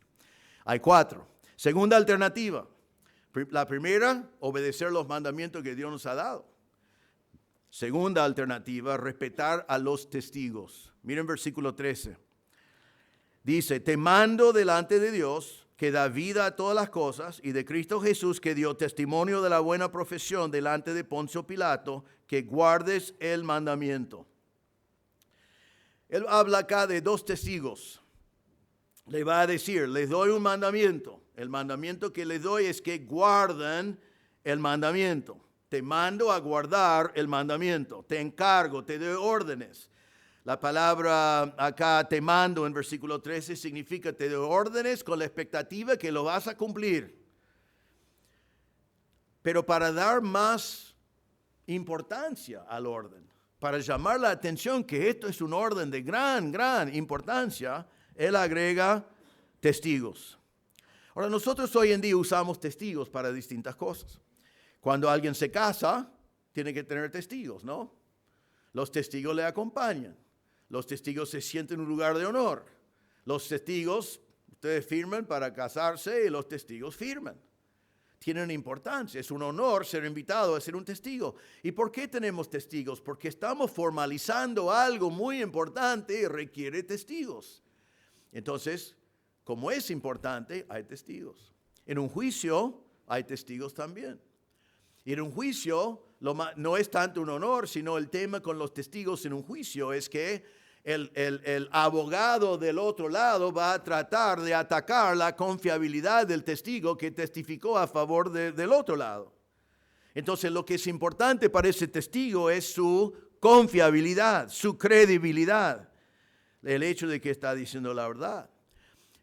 Hay 4. Segunda alternativa, la primera, obedecer los mandamientos que Dios nos ha dado. Segunda alternativa, respetar a los testigos. Miren versículo 13. Dice, te mando delante de Dios, que da vida a todas las cosas, y de Cristo Jesús, que dio testimonio de la buena profesión delante de Poncio Pilato, que guardes el mandamiento. Él habla acá de 2 testigos. Le va a decir, les doy un mandamiento. El mandamiento que les doy es que guarden el mandamiento. Te mando a guardar el mandamiento. Te encargo, te doy órdenes. La palabra acá, te mando, en versículo 13, significa te doy órdenes con la expectativa que lo vas a cumplir. Pero para dar más importancia al orden, para llamar la atención que esto es un orden de gran importancia, él agrega testigos. Ahora, nosotros hoy en día usamos testigos para distintas cosas. Cuando alguien se casa, tiene que tener testigos, ¿no? Los testigos le acompañan. Los testigos se sienten en un lugar de honor. Los testigos, ustedes firman para casarse y los testigos firman. Tienen importancia, es un honor ser invitado a ser un testigo. ¿Y por qué tenemos testigos? Porque estamos formalizando algo muy importante y requiere testigos. Entonces, como es importante, hay testigos. En un juicio hay testigos también. Y en un juicio no es tanto un honor, sino el tema con los testigos en un juicio es que el abogado del otro lado va a tratar de atacar la confiabilidad del testigo que testificó a favor del otro lado. Entonces, lo que es importante para ese testigo es su confiabilidad, su credibilidad, el hecho de que está diciendo la verdad.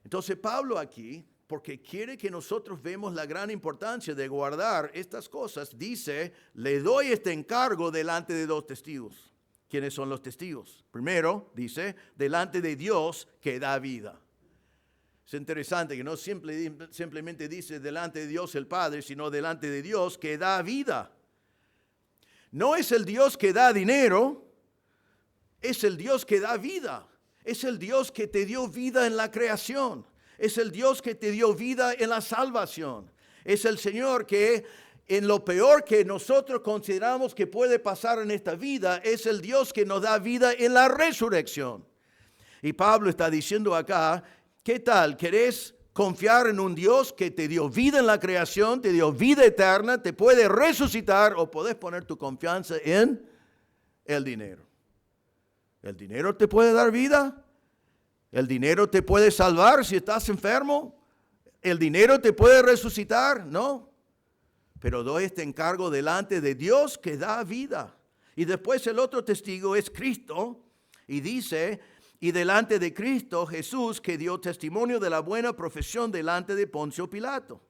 Entonces, Pablo aquí, porque quiere que nosotros vemos la gran importancia de guardar estas cosas, dice, le doy este encargo delante de 2 testigos. ¿Quiénes son los testigos? Primero, dice, delante de Dios que da vida. Es interesante que no simplemente dice delante de Dios el Padre, sino delante de Dios que da vida. No es el Dios que da dinero, es el Dios que da vida. Es el Dios que te dio vida en la creación. Es el Dios que te dio vida en la salvación. Es el Señor que en lo peor que nosotros consideramos que puede pasar en esta vida, es el Dios que nos da vida en la resurrección. Y Pablo está diciendo acá, ¿qué tal? ¿Querés confiar en un Dios que te dio vida en la creación, te dio vida eterna, te puede resucitar, o podés poner tu confianza en el dinero? ¿El dinero te puede dar vida? ¿El dinero te puede salvar si estás enfermo? ¿El dinero te puede resucitar? No. Pero doy este encargo delante de Dios que da vida. Y después el otro testigo es Cristo, y dice, y delante de Cristo Jesús, que dio testimonio de la buena profesión delante de Poncio Pilato.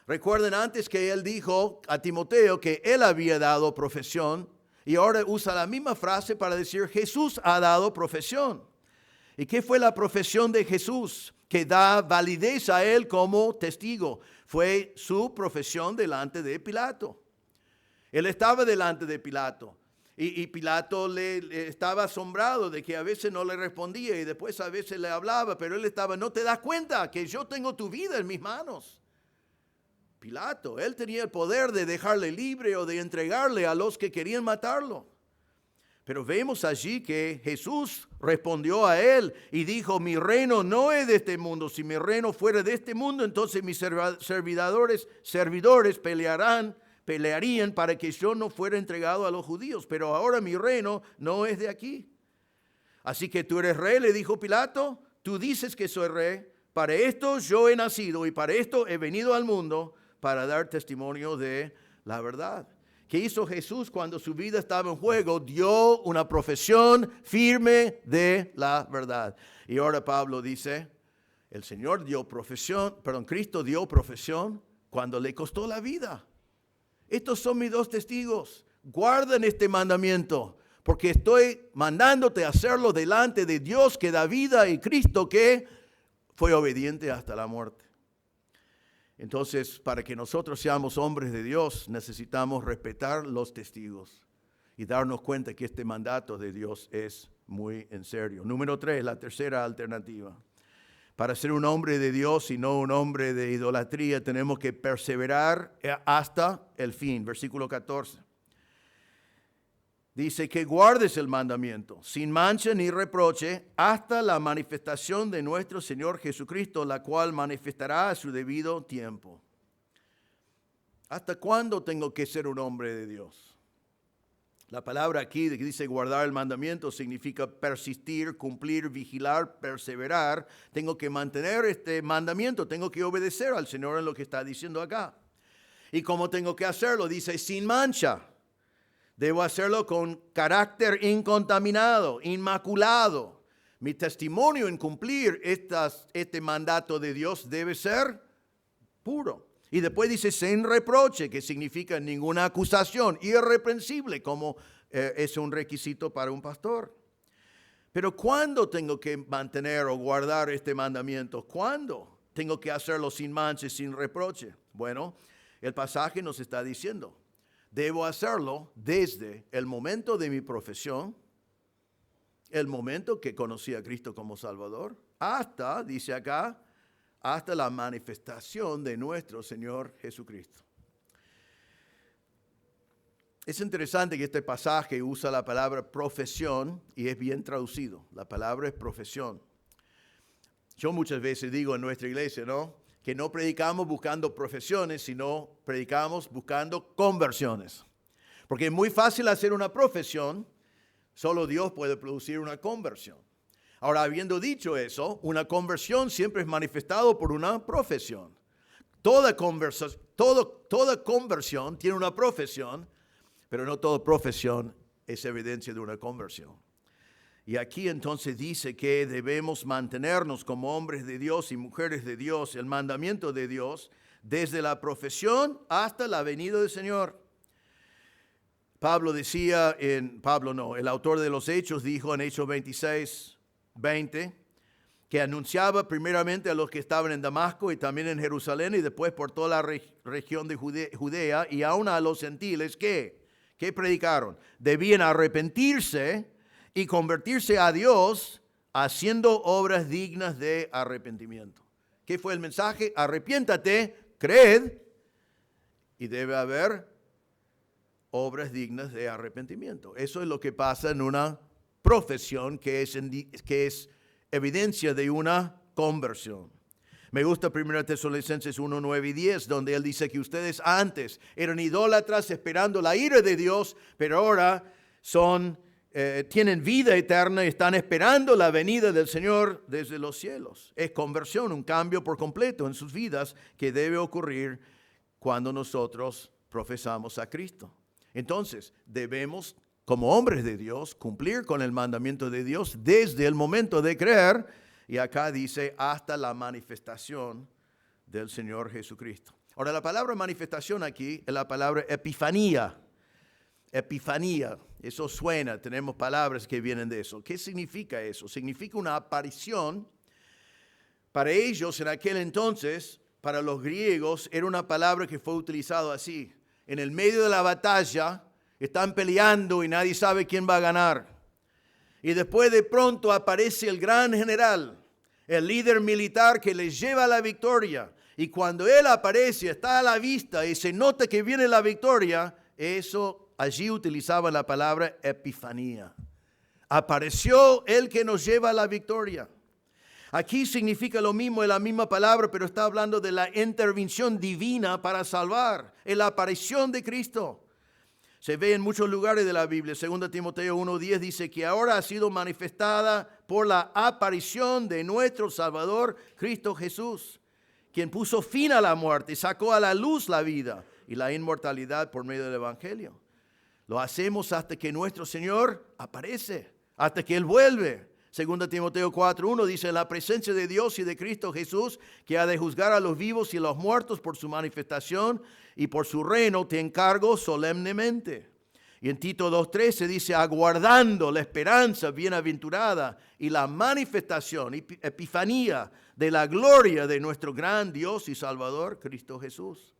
Recuerden antes que él dijo a Timoteo que él había dado profesión, y ahora usa la misma frase para decir Jesús ha dado profesión. ¿Y qué fue la profesión de Jesús que da validez a él como testigo? Fue su profesión delante de Pilato. Él estaba delante de Pilato. Y Pilato le estaba asombrado de que a veces no le respondía y después a veces le hablaba, pero él estaba, ¿no te das cuenta que yo tengo tu vida en mis manos? Pilato, él tenía el poder de dejarle libre o de entregarle a los que querían matarlo. Pero vemos allí que Jesús respondió a él y dijo, mi reino no es de este mundo. Si mi reino fuera de este mundo, entonces mis servidores pelearían para que yo no fuera entregado a los judíos. Pero ahora mi reino no es de aquí. Así que tú eres rey, le dijo Pilato. Tú dices que soy rey. Para esto yo he nacido y para esto he venido al mundo, para dar testimonio de la verdad. ¿Qué hizo Jesús cuando su vida estaba en juego? Dio una profesión firme de la verdad. Y ahora Pablo dice, Cristo dio profesión cuando le costó la vida. Estos son mis dos testigos. Guarden este mandamiento, porque estoy mandándote a hacerlo delante de Dios que da vida y Cristo que fue obediente hasta la muerte. Entonces, para que nosotros seamos hombres de Dios, necesitamos respetar los testigos y darnos cuenta que este mandato de Dios es muy en serio. Número 3, la tercera alternativa. Para ser un hombre de Dios y no un hombre de idolatría, tenemos que perseverar hasta el fin. Versículo 14. Dice que guardes el mandamiento sin mancha ni reproche hasta la manifestación de nuestro Señor Jesucristo, la cual manifestará a su debido tiempo. ¿Hasta cuándo tengo que ser un hombre de Dios? La palabra aquí que dice guardar el mandamiento significa persistir, cumplir, vigilar, perseverar. Tengo que mantener este mandamiento, tengo que obedecer al Señor en lo que está diciendo acá. ¿Y cómo tengo que hacerlo? Dice sin mancha. Debo hacerlo con carácter incontaminado, inmaculado. Mi testimonio en cumplir este mandato de Dios debe ser puro. Y después dice sin reproche, que significa ninguna acusación, irreprensible, como es un requisito para un pastor. Pero ¿cuándo tengo que mantener o guardar este mandamiento? ¿Cuándo tengo que hacerlo sin mancha, sin reproche? Bueno, el pasaje nos está diciendo. Debo hacerlo desde el momento de mi profesión, el momento que conocí a Cristo como Salvador, hasta, dice acá, hasta la manifestación de nuestro Señor Jesucristo. Es interesante que este pasaje usa la palabra profesión y es bien traducido. La palabra es profesión. Yo muchas veces digo en nuestra iglesia, ¿no?, que no predicamos buscando profesiones, sino predicamos buscando conversiones. Porque es muy fácil hacer una profesión, solo Dios puede producir una conversión. Ahora, habiendo dicho eso, una conversión siempre es manifestado por una profesión. Toda conversión tiene una profesión, pero no toda profesión es evidencia de una conversión. Y aquí entonces dice que debemos mantenernos como hombres de Dios y mujeres de Dios, el mandamiento de Dios, desde la profesión hasta la venida del Señor. El autor de los Hechos dijo en Hechos 26:20, que anunciaba primeramente a los que estaban en Damasco y también en Jerusalén y después por toda la región de Judea y aún a los gentiles que predicaron. Debían arrepentirse y convertirse a Dios haciendo obras dignas de arrepentimiento. ¿Qué fue el mensaje? Arrepiéntate, creed, y debe haber obras dignas de arrepentimiento. Eso es lo que pasa en una profesión que es evidencia de una conversión. Me gusta 1 Tesalonicenses 1, 9 y 10, donde él dice que ustedes antes eran idólatras esperando la ira de Dios, pero ahora tienen vida eterna y están esperando la venida del Señor desde los cielos. Es conversión, un cambio por completo en sus vidas que debe ocurrir cuando nosotros profesamos a Cristo. Entonces, debemos como hombres de Dios, cumplir con el mandamiento de Dios desde el momento de creer. Y acá dice, hasta la manifestación del Señor Jesucristo. Ahora, la palabra manifestación aquí es la palabra epifanía. Epifanía, eso suena, tenemos palabras que vienen de eso. ¿Qué significa eso? Significa una aparición. Para ellos, en aquel entonces, para los griegos, era una palabra que fue utilizada así. En el medio de la batalla, están peleando y nadie sabe quién va a ganar. Y después de pronto aparece el gran general, el líder militar que les lleva la victoria. Y cuando él aparece, está a la vista y se nota que viene la victoria, eso allí utilizaba la palabra epifanía. Apareció el que nos lleva a la victoria. Aquí significa lo mismo, es la misma palabra, pero está hablando de la intervención divina para salvar, es la aparición de Cristo. Se ve en muchos lugares de la Biblia. 2 Timoteo 1:10 dice que ahora ha sido manifestada por la aparición de nuestro Salvador, Cristo Jesús, quien puso fin a la muerte y sacó a la luz la vida y la inmortalidad por medio del Evangelio. Lo hacemos hasta que nuestro Señor aparece, hasta que Él vuelve. 2 Timoteo 4:1 dice, en la presencia de Dios y de Cristo Jesús, que ha de juzgar a los vivos y a los muertos por su manifestación y por su reino, te encargo solemnemente. Y en Tito 2:13 dice, aguardando la esperanza bienaventurada y la manifestación, epifanía de la gloria de nuestro gran Dios y Salvador, Cristo Jesús.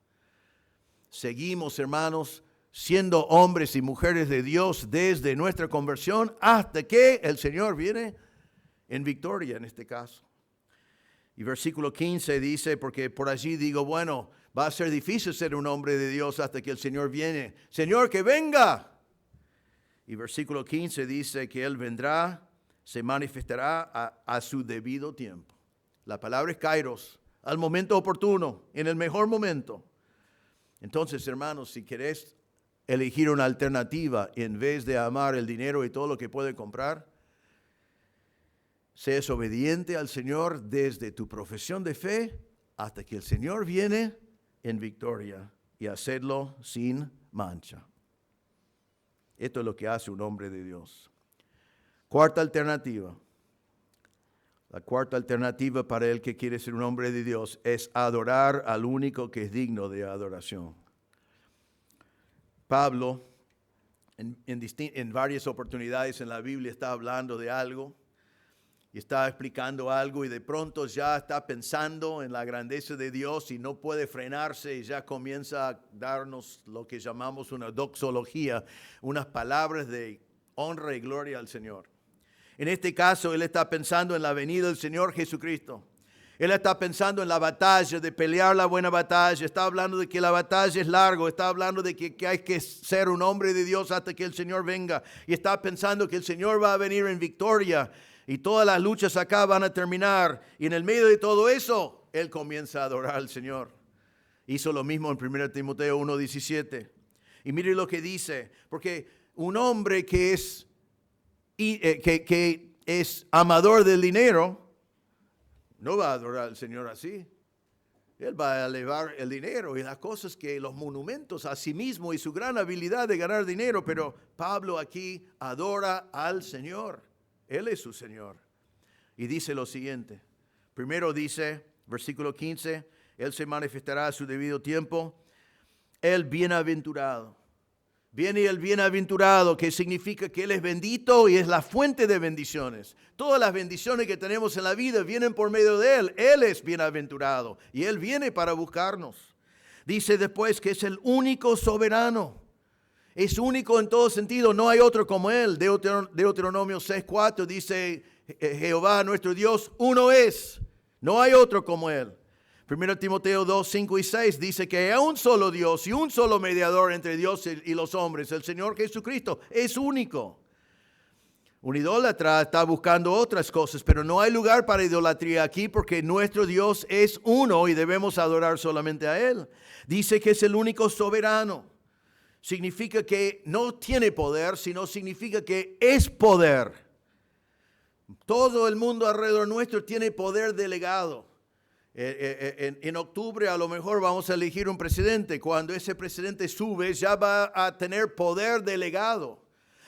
Seguimos, hermanos, siendo hombres y mujeres de Dios desde nuestra conversión hasta que el Señor viene en victoria en este caso. Y versículo 15 dice, porque por allí digo, bueno, va a ser difícil ser un hombre de Dios hasta que el Señor viene. Señor, que venga. Y versículo 15 dice que Él vendrá, se manifestará a su debido tiempo. La palabra es kairos, al momento oportuno, en el mejor momento. Entonces, hermanos, si querés elegir una alternativa en vez de amar el dinero y todo lo que puede comprar, seas obediente al Señor desde tu profesión de fe hasta que el Señor viene en victoria y hacerlo sin mancha. Esto es lo que hace un hombre de Dios. Cuarta alternativa. La cuarta alternativa para el que quiere ser un hombre de Dios es adorar al único que es digno de adoración. Pablo, en varias oportunidades en la Biblia, está hablando de algo y está explicando algo y de pronto ya está pensando en la grandeza de Dios y no puede frenarse y ya comienza a darnos lo que llamamos una doxología, unas palabras de honra y gloria al Señor. En este caso, él está pensando en la venida del Señor Jesucristo. Él está pensando en la batalla, de pelear la buena batalla. Está hablando de que la batalla es larga. Está hablando de que hay que ser un hombre de Dios hasta que el Señor venga. Y está pensando que el Señor va a venir en victoria. Y todas las luchas acá van a terminar. Y en el medio de todo eso, él comienza a adorar al Señor. Hizo lo mismo en 1 Timoteo 1:17. Y mire lo que dice. Porque un hombre que es amador del dinero, no va a adorar al Señor así. Él va a elevar el dinero y las cosas que los monumentos a sí mismo y su gran habilidad de ganar dinero. Pero Pablo aquí adora al Señor. Él es su Señor. Y dice lo siguiente. Primero dice, versículo 15, Él se manifestará a su debido tiempo. El bienaventurado. Viene el bienaventurado, que significa que Él es bendito y es la fuente de bendiciones. Todas las bendiciones que tenemos en la vida vienen por medio de Él. Él es bienaventurado y Él viene para buscarnos. Dice después que es el único soberano. Es único en todo sentido, no hay otro como Él. Deuteronomio 6:4 dice, Jehová nuestro Dios uno es, no hay otro como Él. 1 Timoteo 2:5 y 6 dice que hay un solo Dios y un solo mediador entre Dios y los hombres, el Señor Jesucristo, es único. Un idólatra está buscando otras cosas, pero no hay lugar para idolatría aquí porque nuestro Dios es uno y debemos adorar solamente a Él. Dice que es el único soberano. Significa que no tiene poder, sino significa que es poder. Todo el mundo alrededor nuestro tiene poder delegado. En octubre a lo mejor vamos a elegir un presidente. Cuando ese presidente sube ya va a tener poder delegado.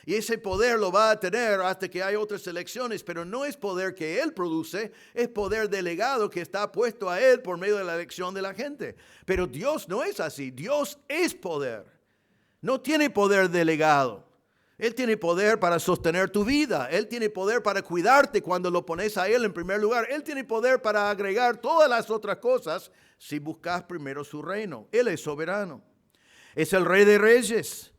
Y ese poder lo va a tener hasta que hay otras elecciones, pero no es poder que Él produce, es poder delegado que está puesto a Él por medio de la elección de la gente. Pero Dios no es así, Dios es poder. No tiene poder delegado. Él tiene poder para sostener tu vida. Él tiene poder para cuidarte cuando lo pones a Él en primer lugar. Él tiene poder para agregar todas las otras cosas si buscas primero su reino. Él es soberano. Es el Rey de Reyes.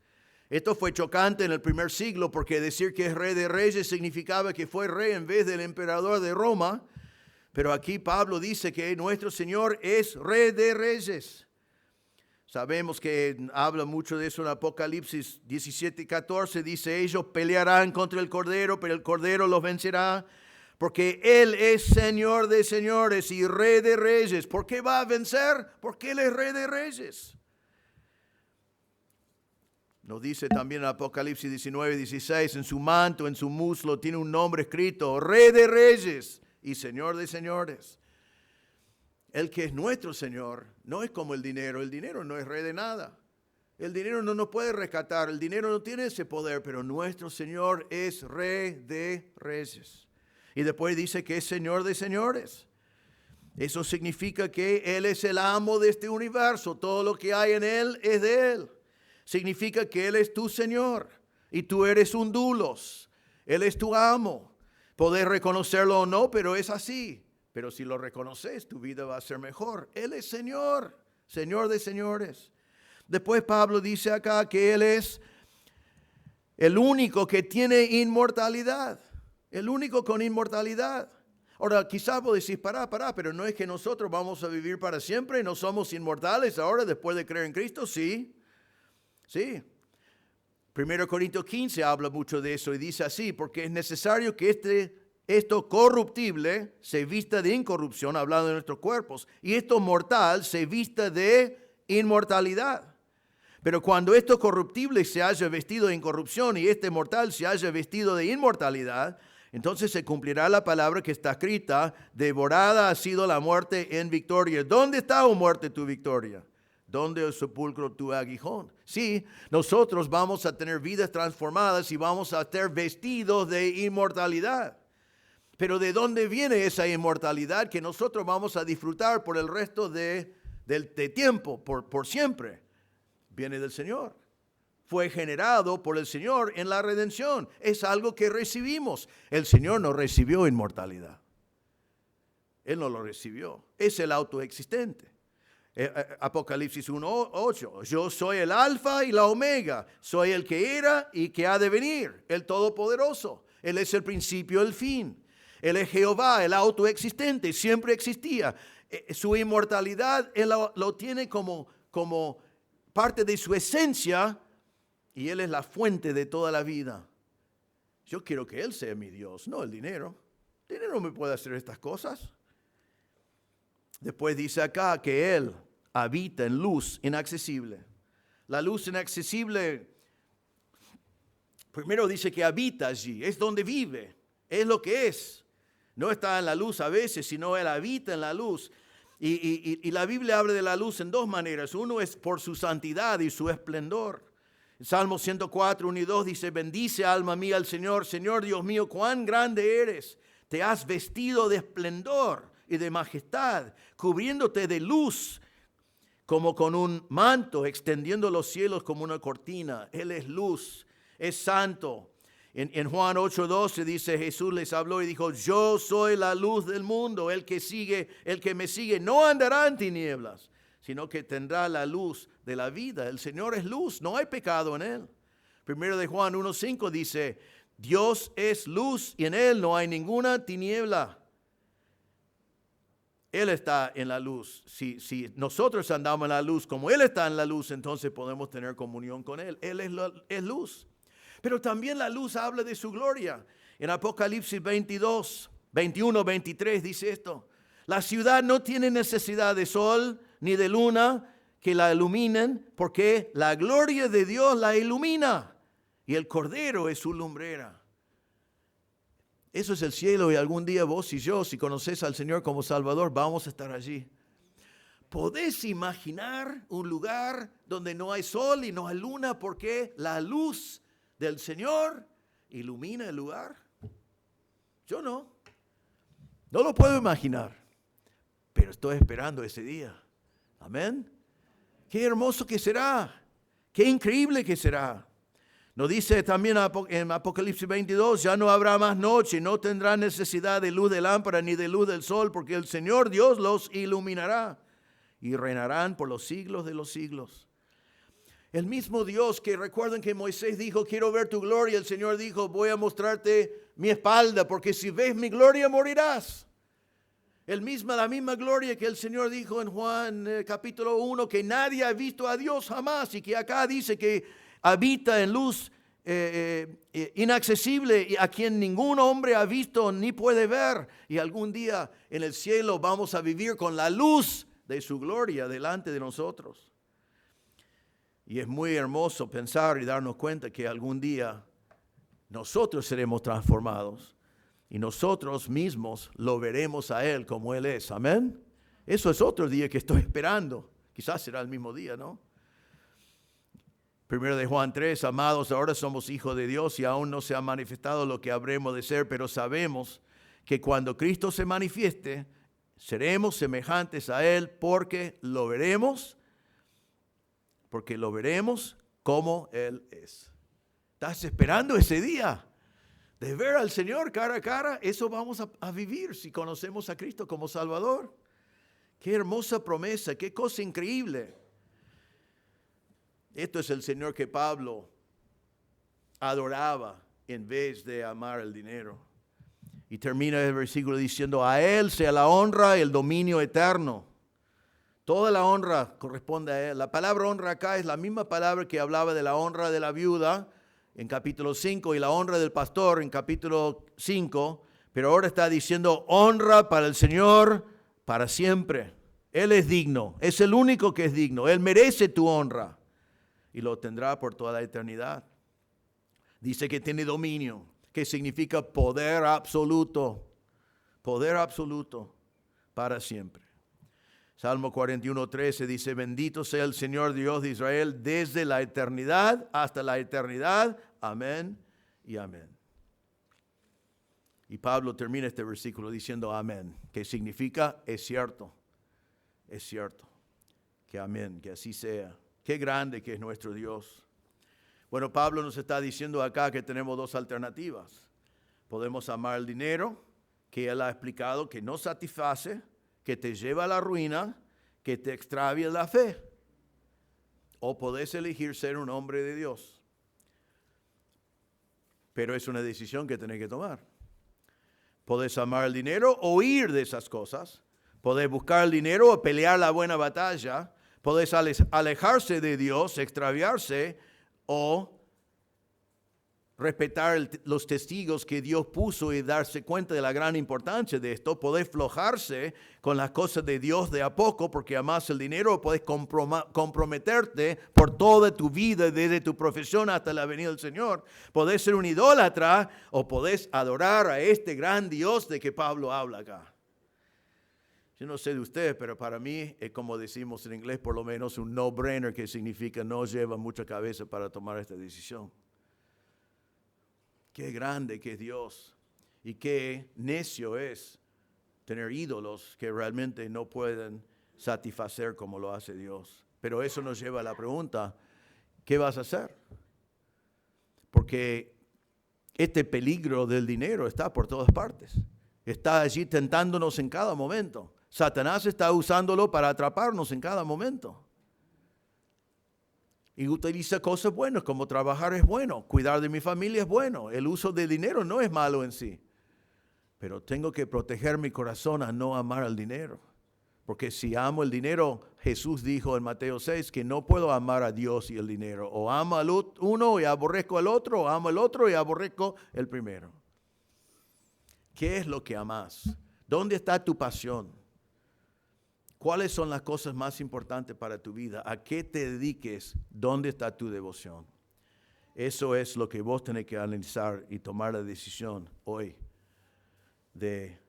Esto fue chocante en el primer siglo porque decir que es Rey de Reyes significaba que fue rey en vez del emperador de Roma. Pero aquí Pablo dice que nuestro Señor es Rey de Reyes. Sabemos que habla mucho de eso en Apocalipsis 17:14. Dice, ellos pelearán contra el Cordero, pero el Cordero los vencerá. Porque Él es Señor de señores y Rey de reyes. ¿Por qué va a vencer? Porque Él es Rey de reyes. Nos dice también en Apocalipsis 19:16, en su manto, en su muslo, tiene un nombre escrito, Rey de reyes y Señor de señores. El que es nuestro Señor no es como el dinero no es rey de nada. El dinero no nos puede rescatar, el dinero no tiene ese poder, pero nuestro Señor es Rey de reyes. Y después dice que es Señor de señores. Eso significa que Él es el amo de este universo, todo lo que hay en Él es de Él. Significa que Él es tu Señor y tú eres un dulos. Él es tu amo. Podés reconocerlo o no, pero es así. Pero si lo reconoces, tu vida va a ser mejor. Él es Señor, Señor de señores. Después Pablo dice acá que Él es el único que tiene inmortalidad. El único con inmortalidad. Ahora, quizás vos decís, pará, pero no es que nosotros vamos a vivir para siempre y no somos inmortales ahora después de creer en Cristo. Sí. 1 Corintios 15 habla mucho de eso y dice así, porque es necesario que esto corruptible se vista de incorrupción, hablando de nuestros cuerpos, y esto mortal se vista de inmortalidad. Pero cuando esto corruptible se haya vestido de incorrupción y este mortal se haya vestido de inmortalidad, entonces se cumplirá la palabra que está escrita, devorada ha sido la muerte en victoria. ¿Dónde está, oh muerte, tu victoria? ¿Dónde el sepulcro tu aguijón? Sí, nosotros vamos a tener vidas transformadas y vamos a estar vestidos de inmortalidad. Pero ¿de dónde viene esa inmortalidad que nosotros vamos a disfrutar por el resto de tiempo, por siempre? Viene del Señor. Fue generado por el Señor en la redención. Es algo que recibimos. El Señor no recibió inmortalidad. Él no lo recibió. Es el autoexistente. Apocalipsis 1:8. Yo soy el alfa y la omega. Soy el que era y que ha de venir. El todopoderoso. Él es el principio y el fin. Él es Jehová, el autoexistente. Siempre existía. Su inmortalidad, Él lo tiene como parte de su esencia. Y Él es la fuente de toda la vida. Yo quiero que Él sea mi Dios, no el dinero. El dinero no me puede hacer estas cosas. Después dice acá que Él habita en luz inaccesible. La luz inaccesible, primero dice que habita allí, es donde vive, es lo que es. No está en la luz a veces, sino Él habita en la luz. Y la Biblia habla de la luz en dos maneras. Uno es por su santidad y su esplendor. Salmo 104, 1 y 2 dice, bendice alma mía al Señor. Señor Dios mío, cuán grande eres. Te has vestido de esplendor y de majestad, cubriéndote de luz como con un manto, extendiendo los cielos como una cortina. Él es luz, es santo. En Juan 8:12 dice, Jesús les habló y dijo, yo soy la luz del mundo. El que me sigue no andará en tinieblas, sino que tendrá la luz de la vida. El Señor es luz, no hay pecado en Él. Primero de Juan 1:5 dice, Dios es luz y en Él no hay ninguna tiniebla. Él está en la luz. Si nosotros andamos en la luz como Él está en la luz, entonces podemos tener comunión con Él. Él es luz. Pero también la luz habla de su gloria. En Apocalipsis 21, 23 dice esto. La ciudad no tiene necesidad de sol ni de luna que la iluminen, porque la gloria de Dios la ilumina y el Cordero es su lumbrera. Eso es el cielo y algún día vos y yo, si conoces al Señor como Salvador, vamos a estar allí. ¿Podés imaginar un lugar donde no hay sol y no hay luna porque la luz del Señor ilumina el lugar? Yo no lo puedo imaginar, pero estoy esperando ese día. Amén. Qué hermoso que será, qué increíble que será. Nos dice también en Apocalipsis 22, ya no habrá más noche, no tendrán necesidad de luz de lámpara ni de luz del sol, porque el Señor Dios los iluminará y reinarán por los siglos de los siglos. El mismo Dios que recuerden que Moisés dijo, quiero ver tu gloria, el Señor dijo, voy a mostrarte mi espalda, porque si ves mi gloria morirás. La misma gloria que el Señor dijo en Juan capítulo 1, que nadie ha visto a Dios jamás, y que acá dice que habita en luz inaccesible, y a quien ningún hombre ha visto ni puede ver. Y algún día en el cielo vamos a vivir con la luz de su gloria delante de nosotros. Y es muy hermoso pensar y darnos cuenta que algún día nosotros seremos transformados y nosotros mismos lo veremos a Él como Él es. Amén. Eso es otro día que estoy esperando. Quizás será el mismo día, ¿no? Primero de Juan 3, amados, ahora somos hijos de Dios y aún no se ha manifestado lo que habremos de ser, pero sabemos que cuando Cristo se manifieste, seremos semejantes a Él porque lo veremos como Él es. ¿Estás esperando ese día de ver al Señor cara a cara? Eso vamos a vivir si conocemos a Cristo como Salvador. Qué hermosa promesa, qué cosa increíble. Esto es el Señor que Pablo adoraba en vez de amar el dinero. Y termina el versículo diciendo, a Él sea la honra y el dominio eterno. Toda la honra corresponde a Él. La palabra honra acá es la misma palabra que hablaba de la honra de la viuda en capítulo 5 y la honra del pastor en capítulo 5, pero ahora está diciendo honra para el Señor para siempre. Él es digno, es el único que es digno. Él merece tu honra y lo tendrá por toda la eternidad. Dice que tiene dominio, que significa poder absoluto para siempre. Salmo 41:13 dice, bendito sea el Señor Dios de Israel desde la eternidad hasta la eternidad. Amén y amén. Y Pablo termina este versículo diciendo amén, que significa es cierto, que amén, que así sea. Qué grande que es nuestro Dios. Bueno, Pablo nos está diciendo acá que tenemos dos alternativas. Podemos amar el dinero, que él ha explicado que no satisface, que te lleva a la ruina, que te extravia la fe. O podés elegir ser un hombre de Dios. Pero es una decisión que tenés que tomar. Podés amar el dinero o huir de esas cosas. Podés buscar el dinero o pelear la buena batalla. Podés alejarse de Dios, extraviarse o respetar los testigos que Dios puso y darse cuenta de la gran importancia de esto. Podés flojarse con las cosas de Dios de a poco porque amás el dinero, o podés comprometerte por toda tu vida, desde tu profesión hasta la venida del Señor. Podés ser un idólatra o podés adorar a este gran Dios de que Pablo habla acá. Yo no sé de ustedes, pero para mí es como decimos en inglés, por lo menos un no-brainer, que significa no lleva mucha cabeza para tomar esta decisión. Qué grande que es Dios y qué necio es tener ídolos que realmente no pueden satisfacer como lo hace Dios. Pero eso nos lleva a la pregunta, ¿qué vas a hacer? Porque este peligro del dinero está por todas partes. Está allí tentándonos en cada momento. Satanás está usándolo para atraparnos en cada momento. Y utiliza cosas buenas, como trabajar es bueno, cuidar de mi familia es bueno. El uso del dinero no es malo en sí. Pero tengo que proteger mi corazón a no amar al dinero. Porque si amo el dinero, Jesús dijo en Mateo 6 que no puedo amar a Dios y el dinero. O amo al uno y aborrezco al otro, o amo al otro y aborrezco el primero. ¿Qué es lo que amas? ¿Dónde está tu pasión? ¿Cuáles son las cosas más importantes para tu vida? ¿A qué te dediques? ¿Dónde está tu devoción? Eso es lo que vos tenés que analizar y tomar la decisión hoy de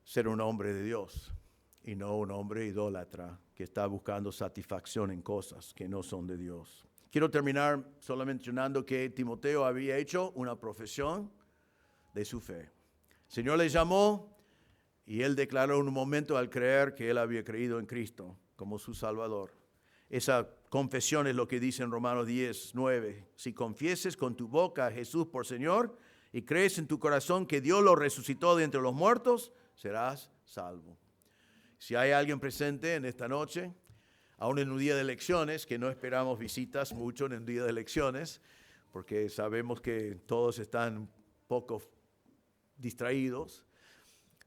ser un hombre de Dios y no un hombre idólatra que está buscando satisfacción en cosas que no son de Dios. Quiero terminar solo mencionando que Timoteo había hecho una profesión de su fe. El Señor le llamó y él declaró en un momento al creer que él había creído en Cristo como su Salvador. Esa confesión es lo que dice en Romanos 10:9. Si confieses con tu boca a Jesús por Señor y crees en tu corazón que Dios lo resucitó de entre los muertos, serás salvo. Si hay alguien presente en esta noche, aún en un día de elecciones, que no esperamos visitas mucho en un día de elecciones, porque sabemos que todos están un poco distraídos,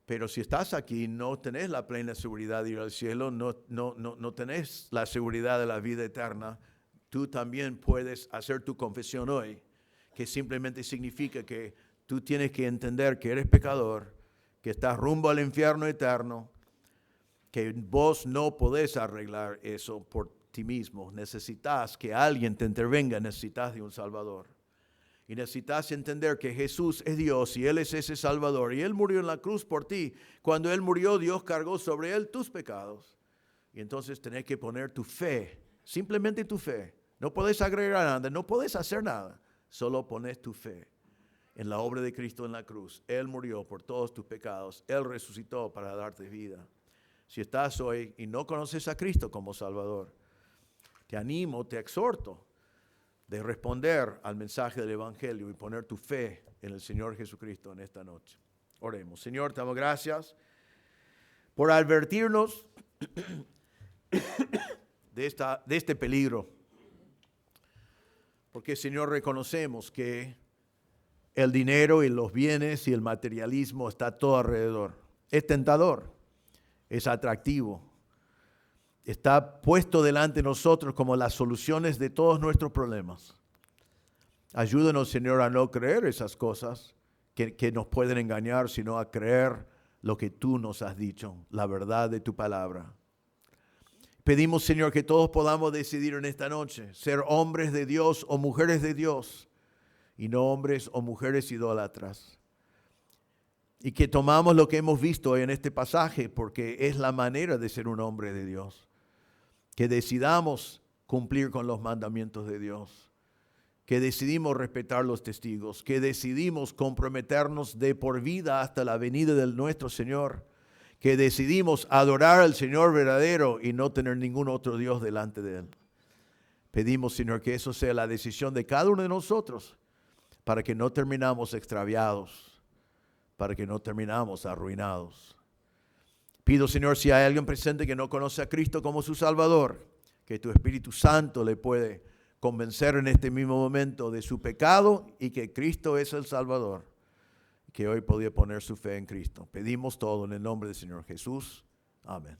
pero si estás aquí, no tenés la plena seguridad de ir al cielo, no tenés la seguridad de la vida eterna, tú también puedes hacer tu confesión hoy, que simplemente significa que tú tienes que entender que eres pecador, que estás rumbo al infierno eterno, que vos no podés arreglar eso por ti mismo. Necesitas que alguien te intervenga, necesitas de un Salvador. Y necesitas entender que Jesús es Dios y Él es ese Salvador. Y Él murió en la cruz por ti. Cuando Él murió, Dios cargó sobre Él tus pecados. Y entonces tenés que poner tu fe, simplemente tu fe. No podés agregar nada, no podés hacer nada. Solo pones tu fe en la obra de Cristo en la cruz. Él murió por todos tus pecados. Él resucitó para darte vida. Si estás hoy y no conoces a Cristo como Salvador, te animo, te exhorto de responder al mensaje del Evangelio y poner tu fe en el Señor Jesucristo en esta noche. Oremos. Señor, te damos gracias por advertirnos de este peligro. Porque, Señor, reconocemos que el dinero y los bienes y el materialismo está todo alrededor. Es tentador, es atractivo. Está puesto delante de nosotros como las soluciones de todos nuestros problemas. Ayúdanos, Señor, a no creer esas cosas que nos pueden engañar, sino a creer lo que tú nos has dicho, la verdad de tu palabra. Pedimos, Señor, que todos podamos decidir en esta noche ser hombres de Dios o mujeres de Dios y no hombres o mujeres idólatras. Y que tomamos lo que hemos visto en este pasaje porque es la manera de ser un hombre de Dios. Que decidamos cumplir con los mandamientos de Dios, que decidimos respetar los testigos, que decidimos comprometernos de por vida hasta la venida de nuestro Señor, que decidimos adorar al Señor verdadero y no tener ningún otro Dios delante de Él. Pedimos, Señor, que eso sea la decisión de cada uno de nosotros para que no terminamos extraviados, para que no terminamos arruinados. Pido, Señor, si hay alguien presente que no conoce a Cristo como su Salvador, que tu Espíritu Santo le puede convencer en este mismo momento de su pecado y que Cristo es el Salvador, que hoy podía poner su fe en Cristo. Pedimos todo en el nombre del Señor Jesús. Amén.